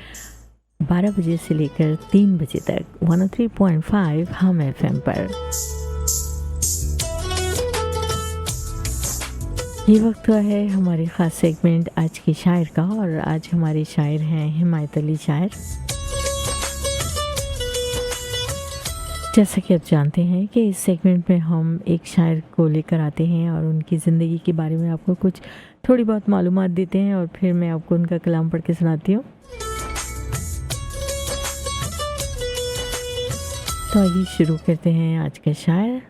12 बजे से लेकर 3 बजे तक 103.5 हम FM पर। ये वक्त हुआ है हमारे ख़ास सेगमेंट आज के शायर का और आज हमारे शायर हैं हिमायत अली शायर। जैसा कि आप जानते हैं कि इस सेगमेंट में हम एक शायर को लेकर आते हैं और उनकी ज़िंदगी के बारे में आपको कुछ थोड़ी बहुत मालूमात देते हैं और फिर मैं आपको उनका कलाम पढ़ के सुनाती हूँ। तो आइए शुरू करते हैं आज का शायर।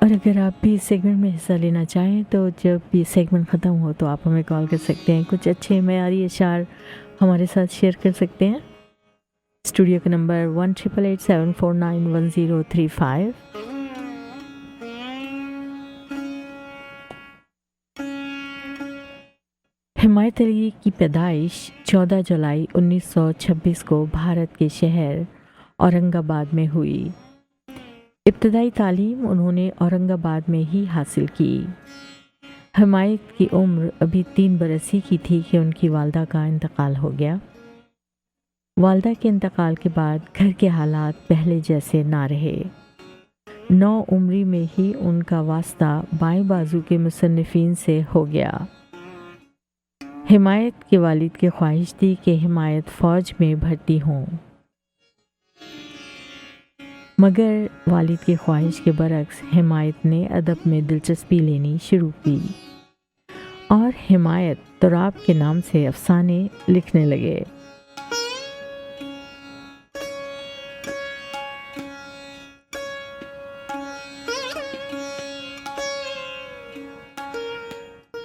और अगर आप भी इस सेगमेंट में हिस्सा लेना चाहें तो जब ये सेगमेंट ख़त्म हो तो आप हमें कॉल कर सकते हैं। कुछ अच्छे मयारी अशार हमारे साथ शेयर कर सकते हैं। स्टूडियो का नंबर 188874911035। हिमायत अली की पैदाइश 14 जुलाई 1926 को भारत के शहर औरंगाबाद में हुई। इब्तदाई तालीम उन्होंने औरंगाबाद में ही हासिल की। हिमायत की उम्र अभी 3 बरस ही की थी कि उनकी वालदा का इंतकाल हो गया। वालदा के इंतकाल के बाद घर के हालात पहले जैसे ना रहे। 9 उम्री में ही उनका वास्ता बाएं बाजू के मुसन्निफीन से हो गया। हिमायत के वालिद की ख्वाहिश थी कि हिमायत फ़ौज में भर्ती हों, मगर वालिद की ख्वाहिश के बरक्स हिमायत ने अदब में दिलचस्पी लेनी शुरू की और हिमायत तुराब के नाम से अफसाने लिखने लगे।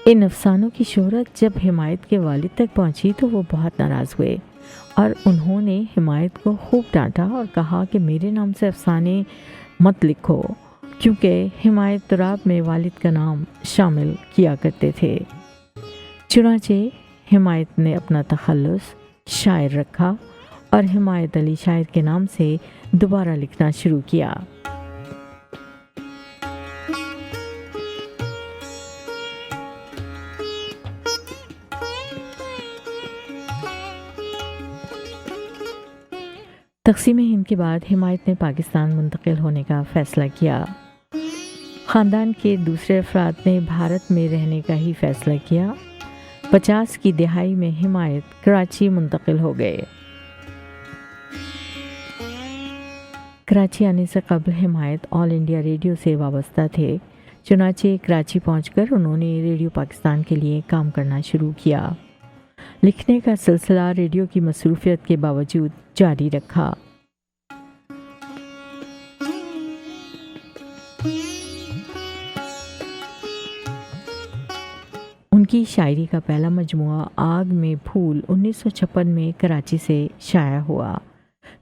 इन अफसानों की शोहरत जब हिमायत के वालिद तक पहुंची तो वो बहुत नाराज़ हुए और उन्होंने हिमायत को खूब डांटा और कहा कि मेरे नाम से अफसाने मत लिखो, क्योंकि हिमायत तुराब में वालिद का नाम शामिल किया करते थे। चुनांचे हिमायत ने अपना तखल्लुस शायर रखा और हिमायत अली शायर के नाम से दोबारा लिखना शुरू किया। तक़सीम हिंद के बाद हिमायत ने पाकिस्तान मुंतकिल होने का फ़ैसला किया। ख़ानदान के दूसरे अफराद ने भारत में रहने का ही फ़ैसला किया। 50 की दिहाई में हिमायत कराची मुंतकिल हो गए। कराची आने से कबल हिमायत ऑल इंडिया रेडियो से वाबस्ता थे। चुनांचे कराची पहुंचकर उन्होंने रेडियो पाकिस्तान के लिए काम करना शुरू किया। लिखने का सिलसिला रेडियो की मसरूफियत के बावजूद जारी रखा। उनकी शायरी का पहला मजमुआ आग में फूल 1956 में कराची से शाया हुआ,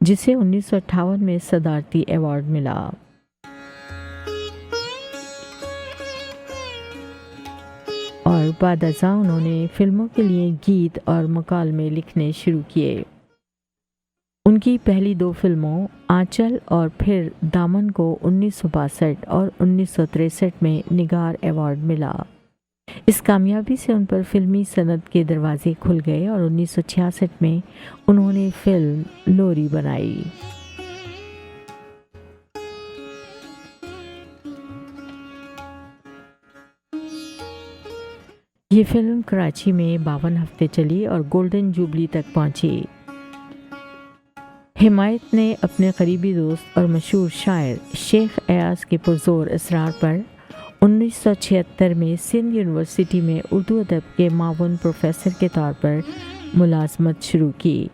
जिसे 1958 में सदारती अवार्ड मिला। और बाद अज़ा उन्होंने फिल्मों के लिए गीत और मकालमे लिखने शुरू किए। उनकी पहली 2 फिल्मों आंचल और फिर दामन को 1962 और 1963 में निगार अवार्ड मिला। इस कामयाबी से उन पर फिल्मी सनत के दरवाजे खुल गए और 1966 में उन्होंने फिल्म लोरी बनाई। ये फिल्म कराची में 52 हफ्ते चली और गोल्डन जुबली तक पहुंची। हिमायत ने अपने करीबी दोस्त और मशहूर शायर शेख अयाज के पुरजोर इसरार पर 1976 में सिंध यूनिवर्सिटी में उर्दू अदब के मावन प्रोफेसर के तौर पर मुलाजमत शुरू की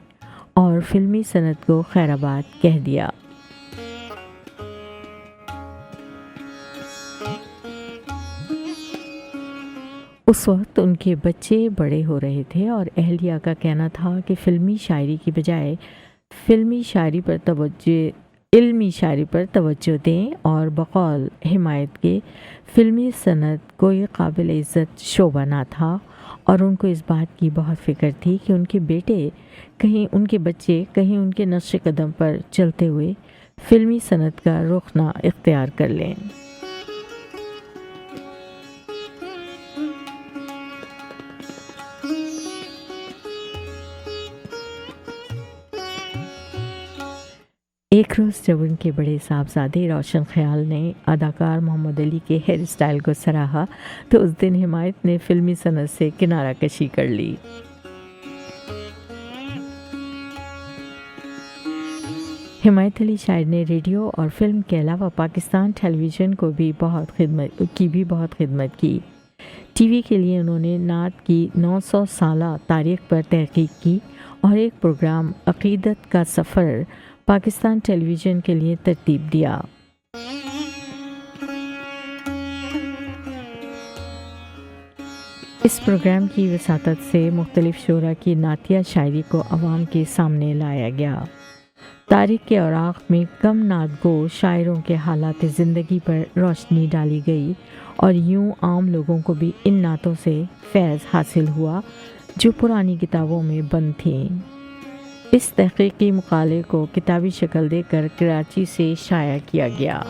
और फिल्मी सनत को खैराबाद कह दिया। उस वक्त उनके बच्चे बड़े हो रहे थे और अहलिया का कहना था कि इल्मी शायरी पर तवज्जो दें और बकौल हिमायत के फिल्मी सनत कोई काबिल इज़्ज़त शोबा ना था और उनको इस बात की बहुत फ़िक्र थी कि उनके बच्चे कहीं उनके नक्श कदम पर चलते हुए फिल्मी सनत का रुख ना इख्तियार कर लें। एक रोज़ जब उनके बड़े साहबजादे रोशन ख्याल ने अदाकार मोहम्मद अली के हेयर स्टाइल को सराहा तो उस दिन हिमायत ने फिल्मी सनत से किनारा कशी कर ली। हिमायत अली शायर ने रेडियो और फिल्म के अलावा पाकिस्तान टेलीविज़न को भी बहुत खिदमत की। टीवी के लिए उन्होंने नात की 900 साला तारीख पर तहकीक की और एक प्रोग्राम अक़ीदत का सफ़र पाकिस्तान टेलीविज़न के लिए तरतीब दिया। इस प्रोग्राम की वसातत से मुख्तलिफ शोरा की नातिया शायरी को अवाम के सामने लाया गया। तारीख के औराक में कम नातगो शायरों के हालात ज़िंदगी पर रोशनी डाली गई और यूं आम लोगों को भी इन नातों से फैज़ हासिल हुआ जो पुरानी किताबों में बंद थीं। इस तहक़ीक़ी मक़ाले को किताबी शक्ल देकर कराची से शाया किया गया।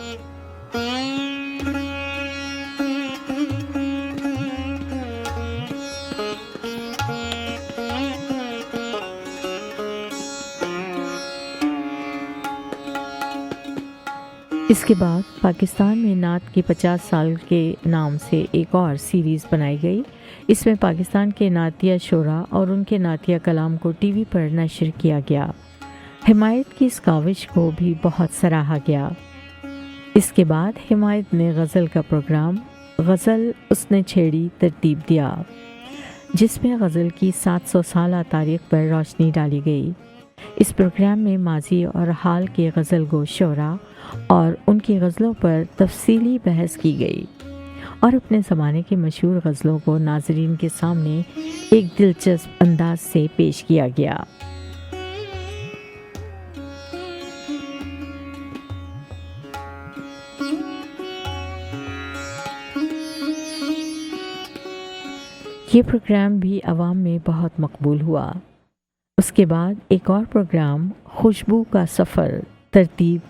इसके बाद पाकिस्तान में नात के 50 साल के नाम से एक और सीरीज़ बनाई गई। इसमें पाकिस्तान के नातिया शोरा और उनके नातिया कलाम को टीवी पर नशर किया गया। हिमायत की इस काविश को भी बहुत सराहा गया। इसके बाद हिमायत ने गज़ल का प्रोग्राम गज़ल उसने छेड़ी तरतीब दिया, जिसमें गज़ल की 700 साला तारीख़ पर रोशनी डाली गई। इस प्रोग्राम में माजी और हाल के गज़ल गो शोरा और उनकी गज़लों पर तफसीली बहस की गई और अपने ज़माने की मशहूर गज़लों को नाज़रीन के सामने एक दिलचस्प अंदाज से पेश किया गया। ये प्रोग्राम भी आवाम में बहुत मकबूल हुआ। उसके बाद एक और प्रोग्राम खुशबू का सफ़र तरतीब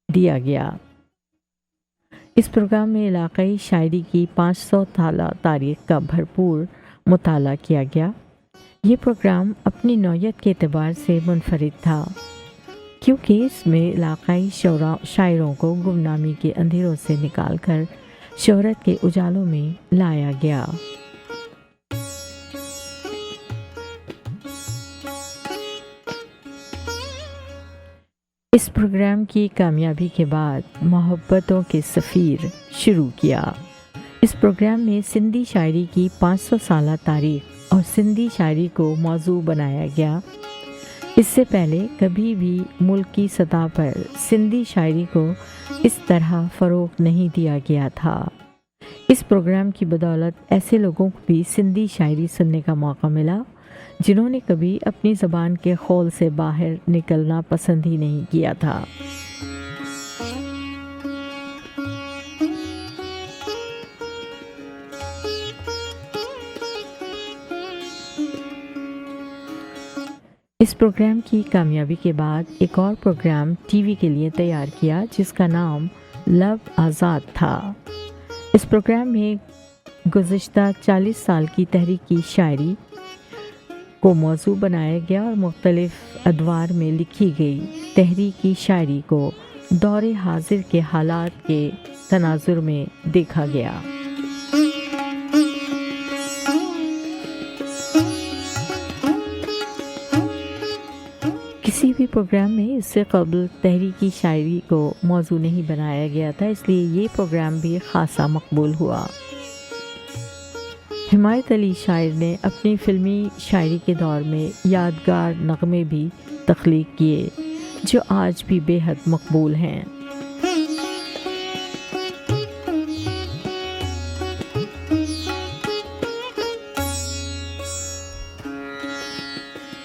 दिया गया। इस प्रोग्राम में इलाक़ाई शायरी की 500 साला तारीख़ का भरपूर मुताला किया गया। ये प्रोग्राम अपनी नौयत के एतबार से मुनफरिद था, क्योंकि इसमें इलाक़ाई शायरों को गुमनामी के अंधेरों से निकाल कर शोहरत के उजालों में लाया गया। इस प्रोग्राम की कामयाबी के बाद मोहब्बतों के सफ़ीर शुरू किया। इस प्रोग्राम में सिंधी शायरी की 500 साला तारीख़ और सिंधी शायरी को मौजू बनाया गया। इससे पहले कभी भी मुल्क की सतह पर सिंधी शायरी को इस तरह फ़रोग़ नहीं दिया गया था। इस प्रोग्राम की बदौलत ऐसे लोगों को भी सिंधी शायरी सुनने का मौका मिला जिन्होंने कभी अपनी ज़बान के खौल से बाहर निकलना पसंद ही नहीं किया था। इस प्रोग्राम की कामयाबी के बाद एक और प्रोग्राम टीवी के लिए तैयार किया जिसका नाम लब आज़ाद था। इस प्रोग्राम में गुज़िश्ता 40 साल की तहरीकी शायरी को मौजू बनाया गया और मुख्तलिफ अदवार में लिखी गई तहरीकी शायरी को दौरे हाजिर के हालात के तनाजुर में देखा गया। किसी भी प्रोग्राम में इससे कबल तहरीकी शायरी को मौजू नहीं बनाया गया था, इसलिए ये प्रोग्राम भी ख़ासा मकबूल हुआ। हिमायत अली शायर ने अपनी फ़िल्मी शायरी के दौर में यादगार नग़मे भी तख्लीक़ किए जो आज भी बेहद मकबूल हैं।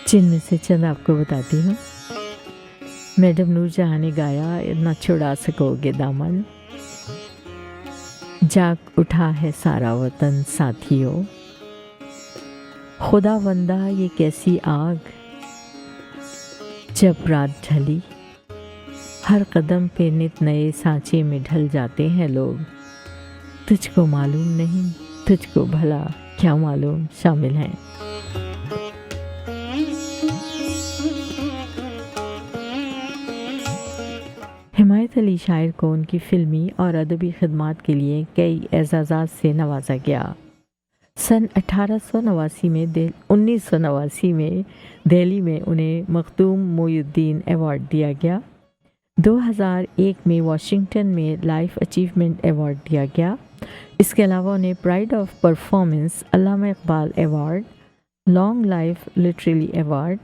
जिनमें से चंद आपको बताती हूँ। मैडम नूरजहां ने गाया न छुड़ा सकोगे दामन, जाग उठा है सारा वतन साथियों, खुदा वंदा ये कैसी आग जब रात ढली, हर कदम पे नित नए सांचे में ढल जाते हैं लोग, तुझको मालूम नहीं तुझको भला क्या मालूम शामिल हैं। हिमायत अली शायर को उनकी फ़िल्मी और अदबी खिदमात के लिए कई एजाज़ात से नवाजा गया। सन 1989 में दिल्ली में उन्हें मखदूम मोइनुद्दीन अवार्ड दिया गया। 2001 में वाशिंगटन में लाइफ अचीवमेंट अवार्ड दिया गया। इसके अलावा उन्हें pride of performance Allama Iqbal award, long life literary award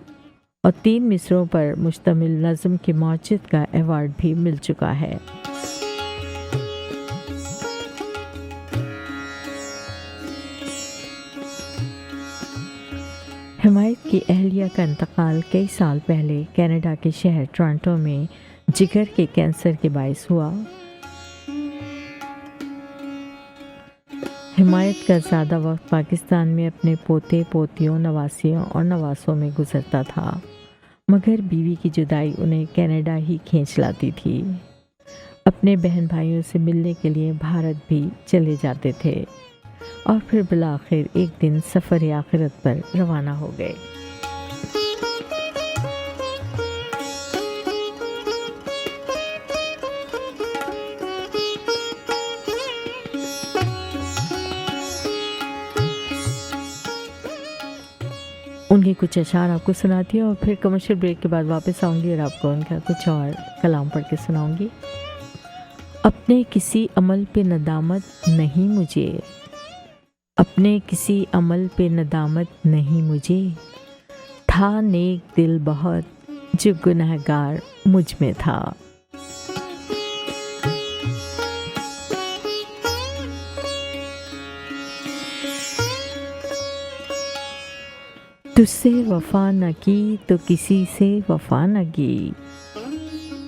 और 3 मिसरों पर मुश्तमिल नज़्म के मौजिद का अवार्ड भी मिल चुका है। उनकी अहलिया का इंतकाल कई साल पहले कनाडा के शहर टोरंटो में जिगर के कैंसर के बायस हुआ। हिमायत का ज़्यादा वक्त पाकिस्तान में अपने पोते पोतियों, नवासियों और नवासों में गुजरता था, मगर बीवी की जुदाई उन्हें कनाडा ही खींच लाती थी। अपने बहन भाइयों से मिलने के लिए भारत भी चले जाते थे और फिर बिलाखिर एक दिन सफ़र आखिरत पर रवाना हो गए। उनके कुछ अशार आपको सुनाती हूँ और फिर कमर्शियल ब्रेक के बाद वापस आऊँगी और आपको उनका कुछ और कलाम पढ़ के सुनाऊँगी। अपने किसी अमल पे नदामत नहीं मुझे, अपने किसी अमल पे नदामत नहीं मुझे, था नेक दिल बहुत जो गुनहगार मुझ में था। तुझसे वफा न की तो किसी से वफा न की,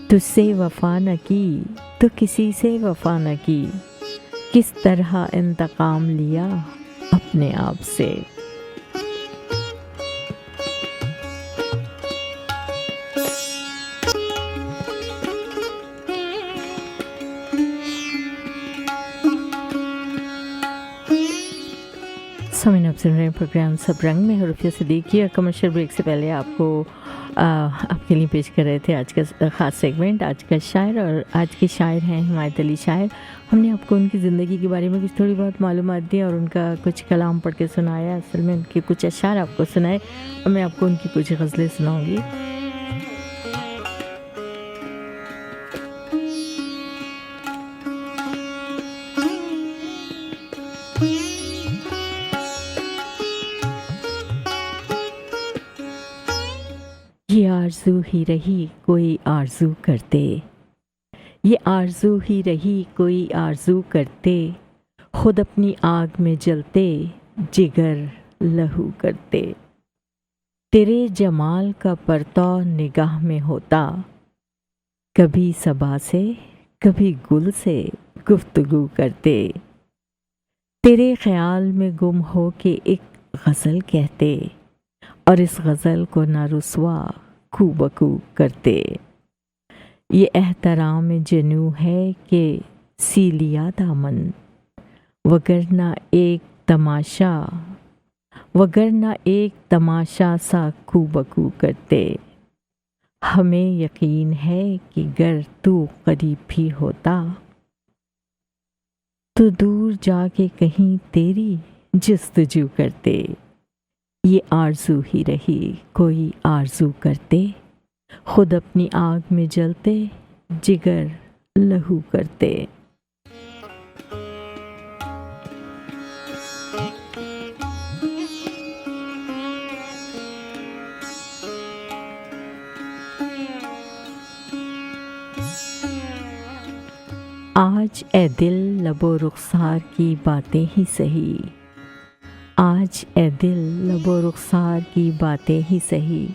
तुझसे वफा न की तो किसी से वफा न की, किस तरह इंतकाम लिया अपने आप से। समय आप सुन रहे हैं प्रोग्राम सब रंग में हुरूफिया सिद्दीकी और कमर्शियल ब्रेक से पहले आपके लिए पेश कर रहे थे आज का ख़ास सेगमेंट आज का शायर। और आज के शायर हैं हिमायत अली शायर। हमने आपको उनकी ज़िंदगी के बारे में कुछ थोड़ी बहुत मालूमात दी और उनका कुछ कलाम पढ़ के सुनाया। असल में उनके कुछ अशार आपको सुनाए और मैं आपको उनकी कुछ गज़लें सुनाऊँगी। ये आरज़ू ही रही कोई आरज़ू करते, ये आरज़ू ही रही कोई आरज़ू करते, खुद अपनी आग में जलते जिगर लहू करते। तेरे जमाल का परतौ निगाह में होता, कभी सबा से कभी गुल से गुफ्तगू करते। तेरे ख्याल में गुम हो के एक गज़ल कहते और इस गज़ल को ना रुसवा खूबकू करते। ये एहतराम जनू है कि सी लिया दामन, वगरना एक तमाशा सा खूबकू करते। हमें यकीन है कि गर तू करीब भी होता, तो दूर जाके कहीं तेरी जस्तजू करते। ये आरज़ू ही रही कोई आरज़ू करते, खुद अपनी आग में जलते जिगर लहू करते। आज ए दिल लबो रुखसार की बातें ही सही, आज ए दिल लबो रुखसार की बातें ही सही,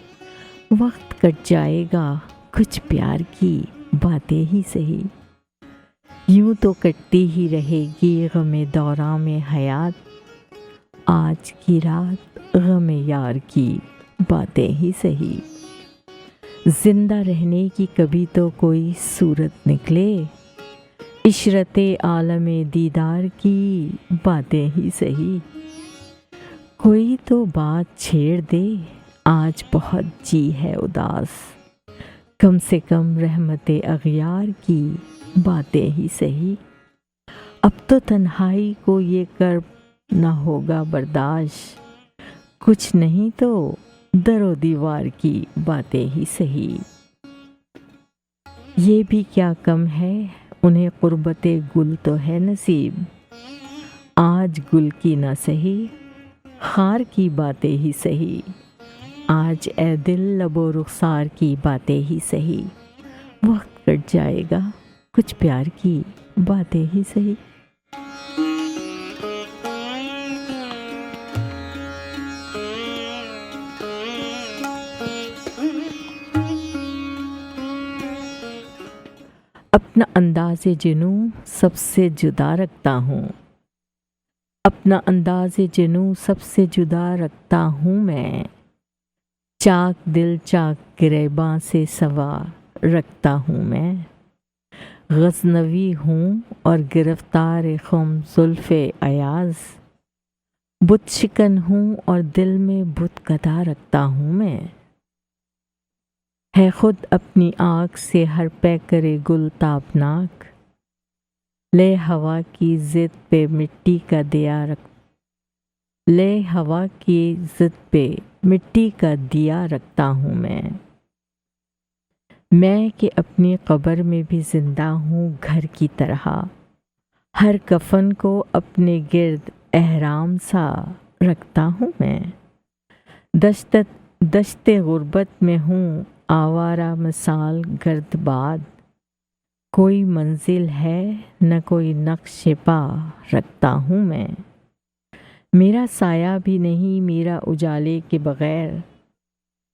वक्त कट जाएगा कुछ प्यार की बातें ही सही। यूं तो कटती ही रहेगी गमे दौरां में हयात, आज की रात गमे यार की बातें ही सही। जिंदा रहने की कभी तो कोई सूरत निकले, इशरते आलमे दीदार की बातें ही सही। कोई तो बात छेड़ दे आज बहुत जी है उदास, कम से कम रहमते अग़यार की बातें ही सही। अब तो तन्हाई को ये कर्ब न होगा बर्दाश्त, कुछ नहीं तो दरो दीवार की बातें ही सही। ये भी क्या कम है उन्हें क़ुर्बते गुल तो है नसीब, आज गुल की न सही खार की बातें ही सही। आज ए दिल लबो रुखसार की बातें ही सही, वक्त कट जाएगा कुछ प्यार की बातें ही सही। अपना अंदाज़े जुनू सबसे जुदा रखता हूँ, अपना अंदाज़े जुनू सबसे जुदा रखता हूँ मैं। चाक दिल चाक गिरेबां से सवा रखता हूँ मैं। गज़नवी हूँ और गिरफ्तार ख़ुम ज़ुल्फ़े अयाज़। बुत शिकन हूँ और दिल में बुत कदा रखता हूँ मैं। है खुद अपनी आँख से हर पै करे गुल ताबनाक। ले हवा की ज़िद पे मिट्टी का दिया रख, ले हवा की ज़िद पे मिट्टी का दिया रखता हूँ मैं कि अपनी कब्र में भी जिंदा हूँ घर की तरह। हर कफन को अपने गिर्द एहराम सा रखता हूँ मैं। दश्ते गुर्बत में हूँ आवारा मिसाल गर्दबाद। कोई मंजिल है न कोई नक्शे पा रखता हूँ मैं। मेरा साया भी नहीं मेरा उजाले के बग़ैर,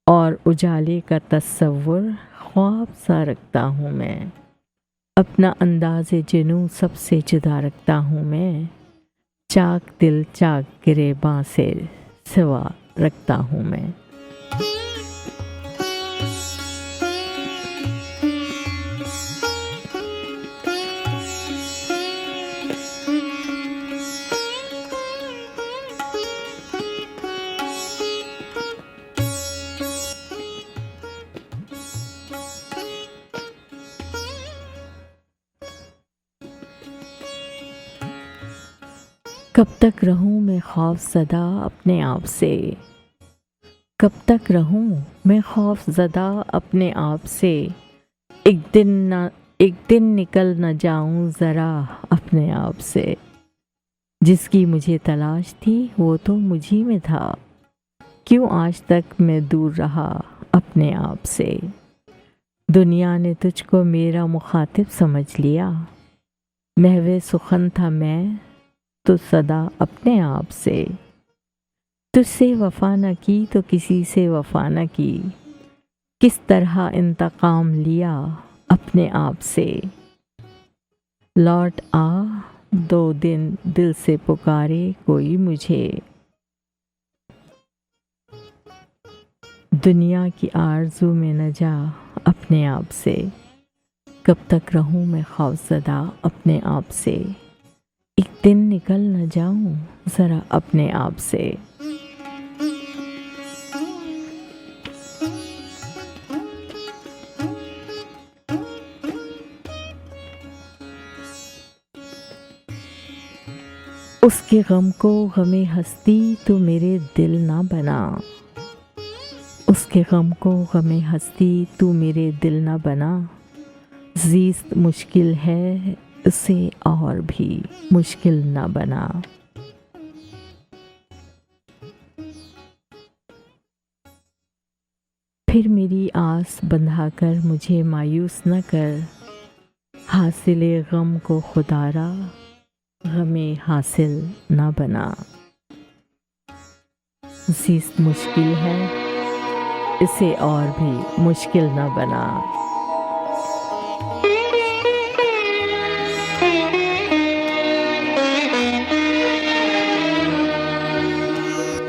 और उजाले का तस्वुर ख्वाब सा रखता हूँ मैं। अपना अंदाज़े जुनू सबसे जुदा रखता हूँ मैं। चाक दिल चाक गिरेबां से सिवा रखता हूँ मैं। कब तक रहूं मैं खौफ ज़दा अपने आप से, कब तक रहूं मैं खौफ ज़दा अपने आप से। एक दिन निकल न जाऊं ज़रा अपने आप से। जिसकी मुझे तलाश थी वो तो मुझी में था, क्यों आज तक मैं दूर रहा अपने आप से। दुनिया ने तुझको मेरा मुखातिब समझ लिया, महवे सुखन था मैं तो सदा अपने आप से। तुझसे वफ़ा न की तो किसी से वफ़ा न की, किस तरह इंतकाम लिया अपने आप से। लौट आ 2 दिन दिल से पुकारे कोई मुझे, दुनिया की आरज़ू में न जा अपने आप से। कब तक रहूं मैं खौफज़दा अपने आप से, एक दिन निकल न जाऊं ज़रा अपने आप से। उसके गम को गमे हस्ती तो मेरे दिल ना बना, उसके गम को गमे हस्ती तू मेरे दिल ना बना। ज़ीस्त मुश्किल है उसे और भी मुश्किल ना बना। फिर मेरी आस बंधाकर मुझे मायूस न कर, हासिले गम को खुदारा गमे हासिल ना बना। ज़ीस्त मुश्किल है इसे और भी मुश्किल ना बना।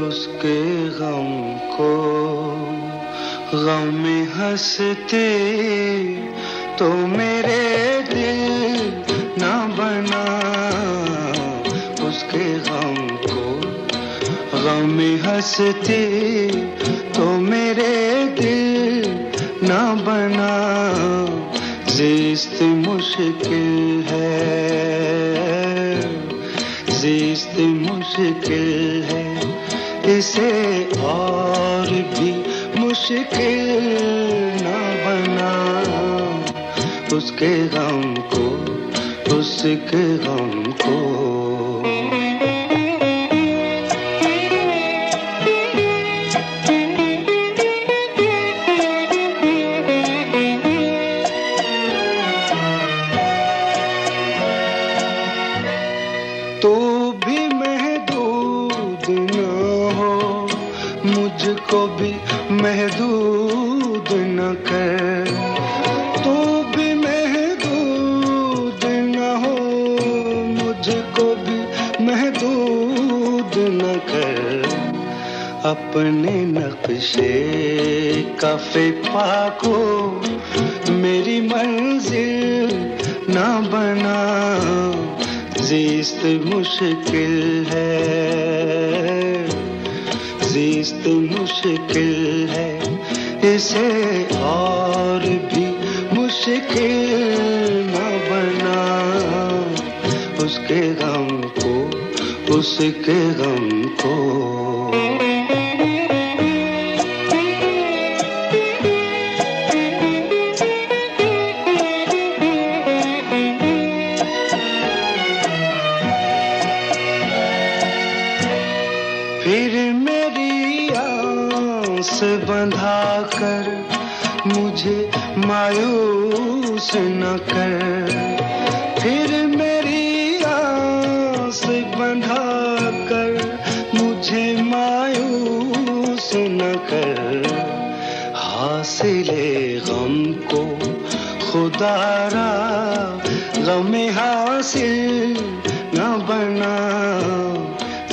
उसके गम को गम में हंसते तो मेरे दिल ना बना। उसके गम को गम में हंसते तो मेरे दिल ना बना। ज़िस्त मुश्किल है, ज़िस्त मुश्किल है, इसे और भी मुश्किल ना बना। उसके गम को, उसके गम को। तो भी महदूद न हो, मुझको भी महदूद न कर। तो भी महदूद अपने नक्शे काफे पाको मेरी मंजिल ना बना ज़िस्त मुश्किल है ज़िस्त मुश्किल है इसे और भी मुश्किल ना बना उसके गम को उसके गम को फिर मेरी आस बंधा कर मुझे मायूस न कर फिर मेरी आस बंधा कर मुझे मायूस न कर हासिले गम को खुदारा गम हासिल न बना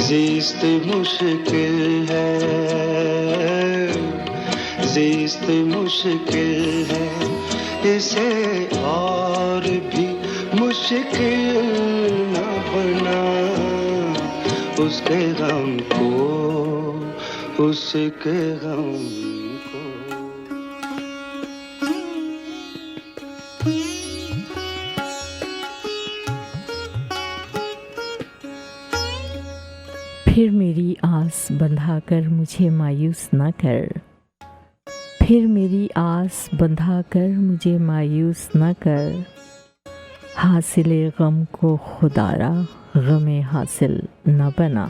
ज़िस्त मुश्किल है ज़िस्त मुश्किल है इसे और भी मुश्किल न बना उसके गम को उसके गम को फिर मेरी आस बंधा कर मुझे मायूस न कर फिर मेरी आस बंधा कर मुझे मायूस न कर हासिले गम को खुदारा गमे हासिल न बना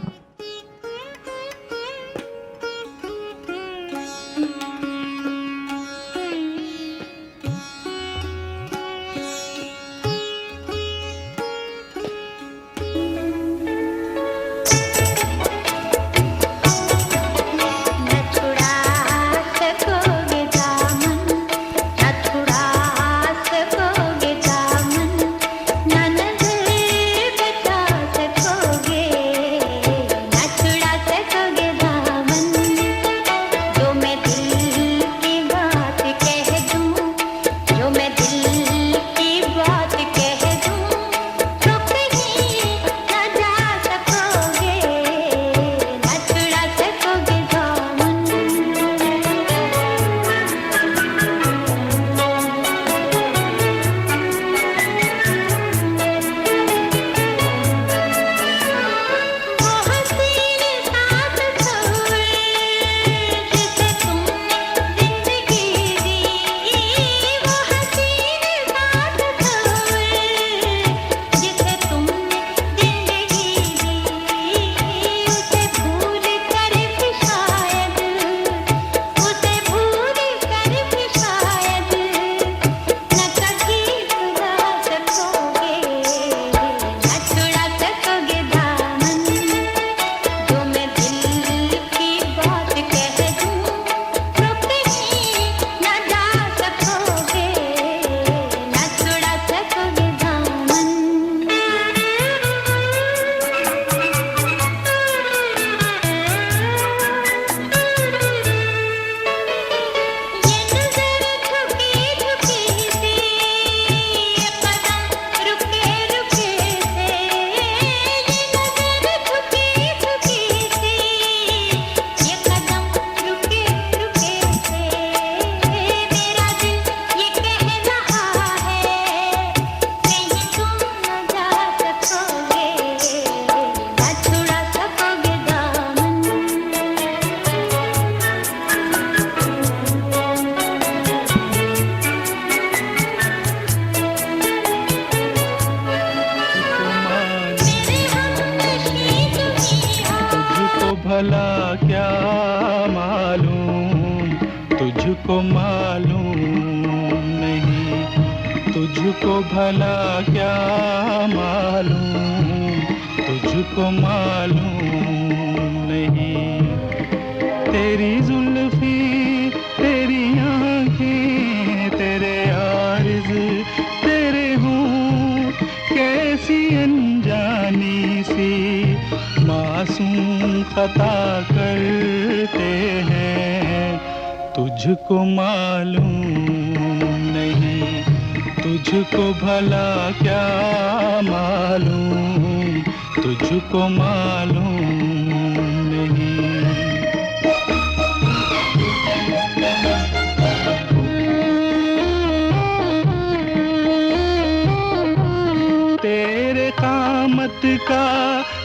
भला क्या मालूम तुझको मालूम नहीं तुझको भला क्या मालूम तुझको मालूम नहीं तेरी जुल्फी तेरी आँखें तेरे आर्ज़ तेरे होंठ कैसी अनजानी सी मासूम खता करते तुझको मालूम नहीं, तुझको भला क्या मालूम, तुझको मालूम नहीं। तेरे कामत का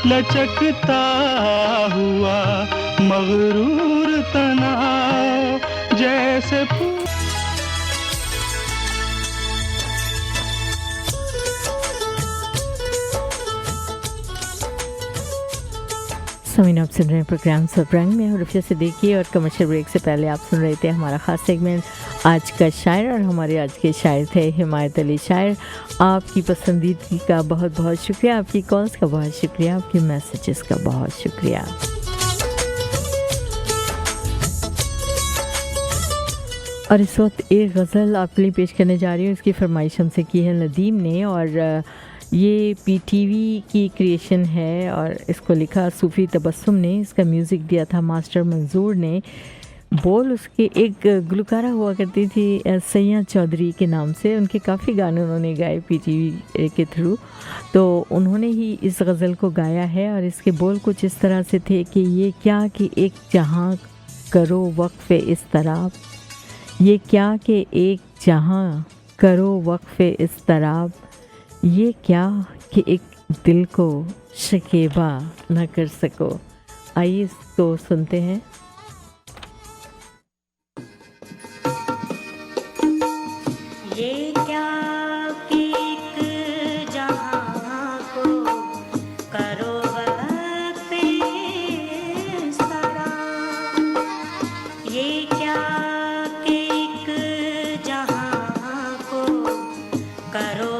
लचकता हुआ मगरूर तना जैसे समीन आप सुन रहे हैं प्रोग्राम सब रंग में। रुफिया सिद्दीकी और कमर्शियल ब्रेक से पहले आप सुन रहे थे हमारा ख़ास सेगमेंट आज का शायर, और हमारे आज के शायर थे हिमायत अली शायर। आपकी पसंदीदगी का बहुत बहुत शुक्रिया, आपकी कॉल्स का बहुत शुक्रिया, आपके मैसेजेस का बहुत शुक्रिया। और इस वक्त एक गज़ल आपके लिए पेश करने जा रही हूँ, इसकी फरमाइश हमसे की है नदीम ने, और ये पीटीवी की क्रिएशन है और इसको लिखा सूफ़ी तबस्सुम ने, इसका म्यूज़िक दिया था मास्टर मंजूर ने। बोल उसके एक गुलकारा हुआ करती थी सैयद चौधरी के नाम से, उनके काफ़ी गाने उन्होंने गाए पीटीवी के थ्रू, तो उन्होंने ही इस गज़ल को गाया है। और इसके बोल कुछ इस तरह से थे कि ये क्या कि एक जहाँ करो वक्फ़े इस तरह, ये क्या कि एक जहाँ करो वक्फ़े इस तरह, ये क्या कि एक दिल को शकेबा न कर सको। आइए इसको सुनते हैं। ये क्या कि एक जहाँ को करो वक्फ़े इस तरह, ये क्या कि एक जहाँ को करो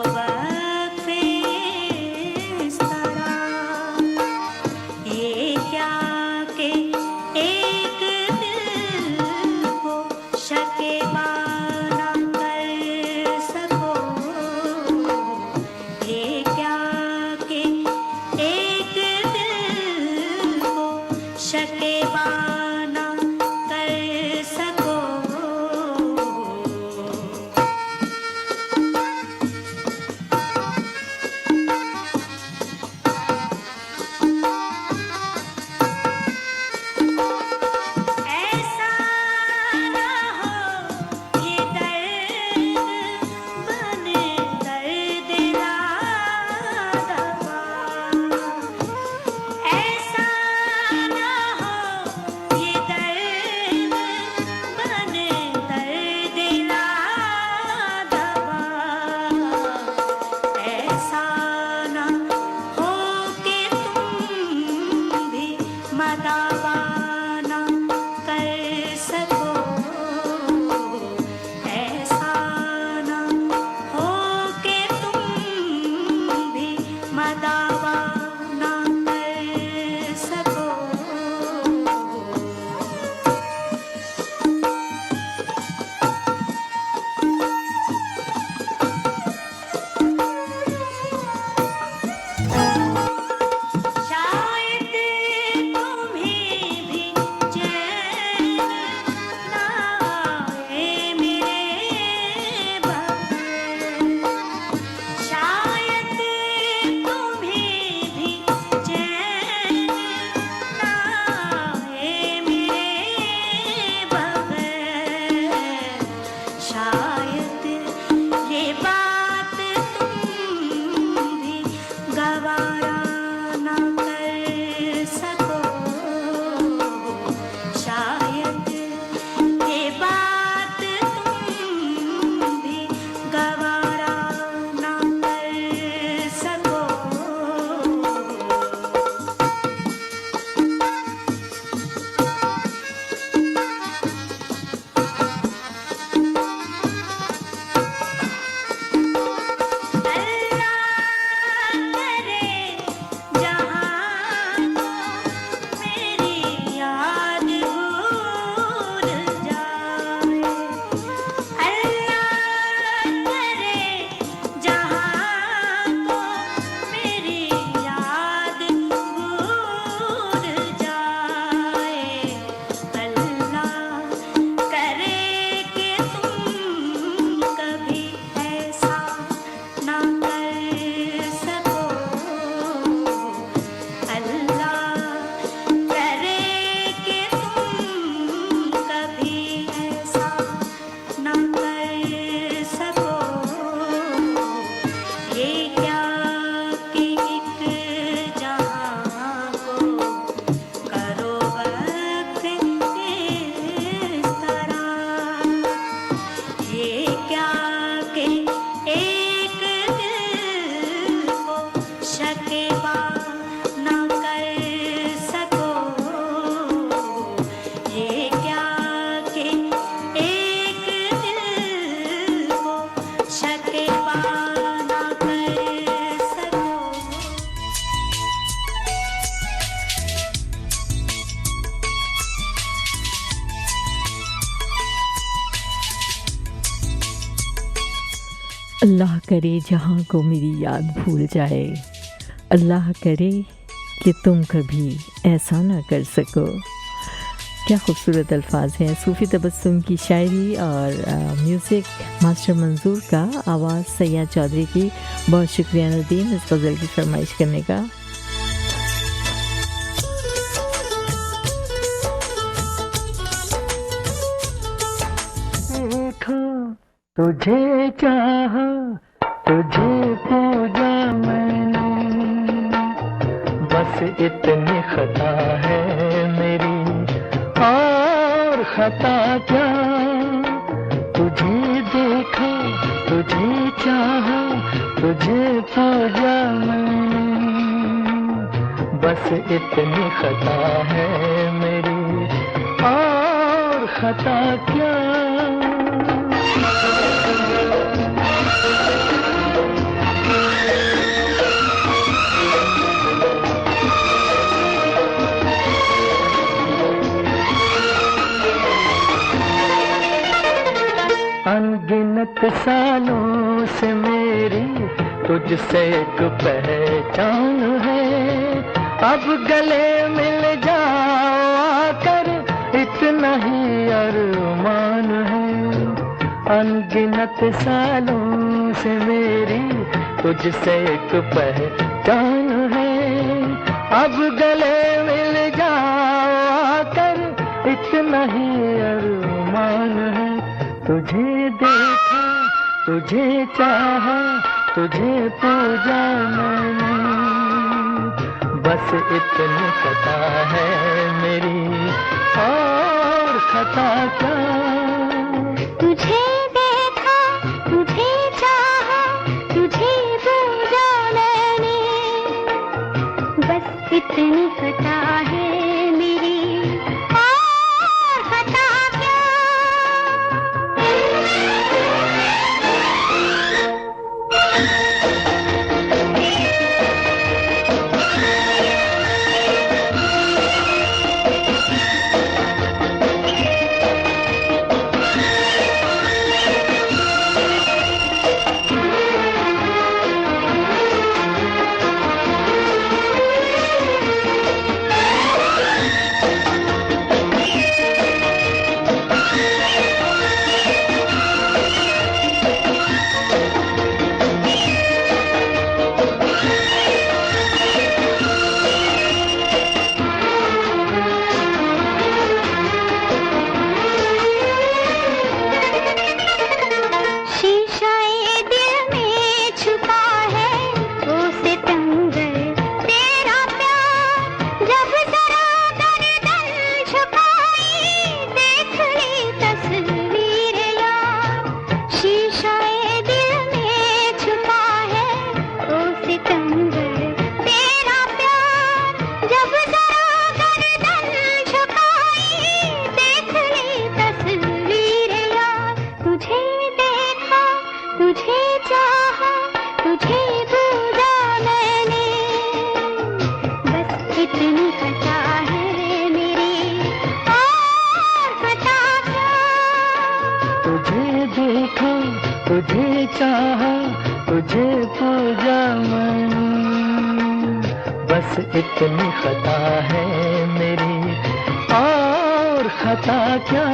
कर सको, ये क्या कि एक जहां को करो वक्त इस तरह, ये क्या कि एक दिल को शकीबा ना कर सको, ये क्या कि एक दिल को शकीबा ना कर सको। अल्लाह करे जहाँ को मेरी याद भूल जाए, अल्लाह करे कि तुम कभी ऐसा ना कर सको। क्या खूबसूरत अल्फाज हैं। सूफ़ी तबस्सुम की शायरी और म्यूज़िक मास्टर मंजूर का, आवाज़ सैयद चौधरी की। बहुत शुक्रिया नदीम इस गज़ल की फरमाइश करने का। तुझे चाहा, तुझे पूजा मैंने, बस इतनी खता है मेरी, और खता क्या। तुझे देखा, तुझे चाहा, तुझे पूजा मैंने, बस इतनी खता है मेरी, और खता क्या। अनगिनत सालों से मेरी तुझसे एक पहचान है, अब गले मिल जाओ आकर इतना ही अरमान है। अनगिनत सालों से मेरी तुझसे एक पहचान है, अब गले मिल जाओ आकर इतना ही अरमान है। तुझे देखा, तुझे चाहा, तुझे पूजा मैंने, बस इतनी खता है मेरी, और खता क्या। तुझे देखा, तुझे चाहा, तुझे पूजा मैंने, बस इतनी खता है मेरी, और खता क्या। तुझे चाहा, तुझे पूजा मैंने, बस इतनी खता है मेरी, और खता क्या।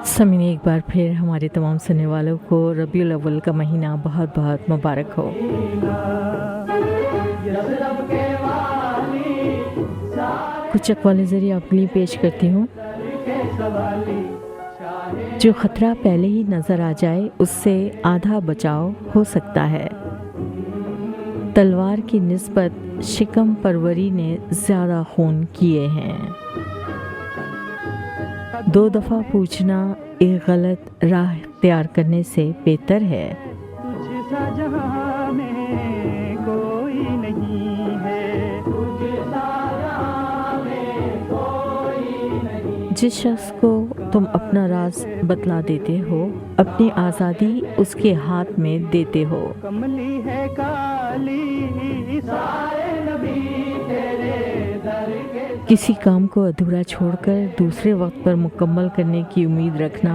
समीन, एक बार फिर हमारे तमाम सुनने वालों को रबीउल अव्वल का महीना बहुत बहुत मुबारक हो। कुछ अक़वाले ज़रिए आपके लिए पेश करती हूँ। जो ख़तरा पहले ही नज़र आ जाए उससे आधा बचाव हो सकता है। तलवार की निस्बत शिकम परवरी ने ज़्यादा खून किए हैं। 2 दफ़ा पूछना एक गलत राह इख्तियार करने से बेहतर है। तुझसा जहां में कोई नहीं है, तुझसा जहां में कोई नहीं। जिस शख्स को तुम अपना राज बतला देते हो, अपनी आज़ादी उसके हाथ में देते हो। कमली है काली सारे नबी तेरे दर के। किसी काम को अधूरा छोड़कर दूसरे वक्त पर मुकम्मल करने की उम्मीद रखना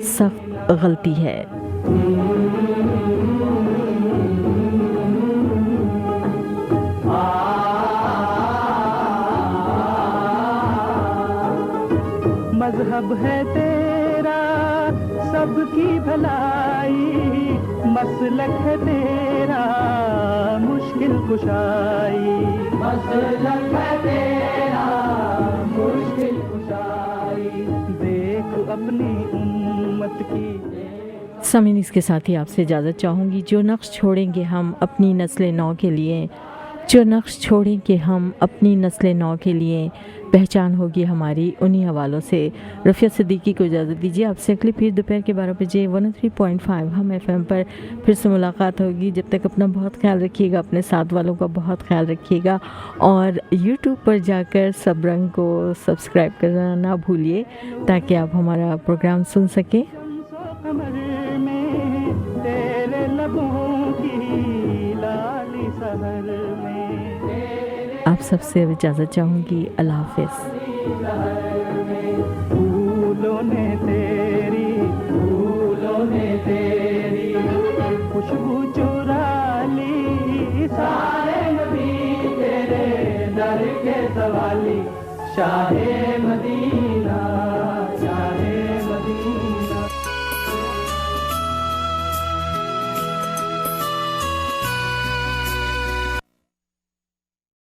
सख्त गलती है। मजहब है तेरा सबकी भलाई, मसलक है तेरा मुश्किल कुशाई, मसलक है तेरा मुश्किल कुशाई। देख अपनी उम्मत की। समीन, इसके साथ ही आपसे इजाज़त चाहूँगी। जो नक्श छोड़ेंगे हम अपनी नस्ल नौ के लिए, जो नक्श छोड़ेंगे हम अपनी नस्ल नौ के लिए, पहचान होगी हमारी उन्हीं हवालों से। रफ़िया सिद्दीकी को इजाज़त दीजिए। आपसे अगली फिर दोपहर के 12 बजे 103.5 हम FM पर फिर से मुलाकात होगी। जब तक अपना बहुत ख्याल रखिएगा, अपने साथ वालों का बहुत ख्याल रखिएगा और YouTube पर जाकर सब रंग को सब्सक्राइब करना ना भूलिए ताकि आप हमारा प्रोग्राम सुन सकें। कमर में तेरे लबों की लाली सहर में। आप सबसे इजाज़त चाहूँगी। अल्लाह हाफ़िज़। फूलों ने तेरी खुशबू चुरा ली, सारे नबी तेरे दर के सवाली, शाहे मदीना।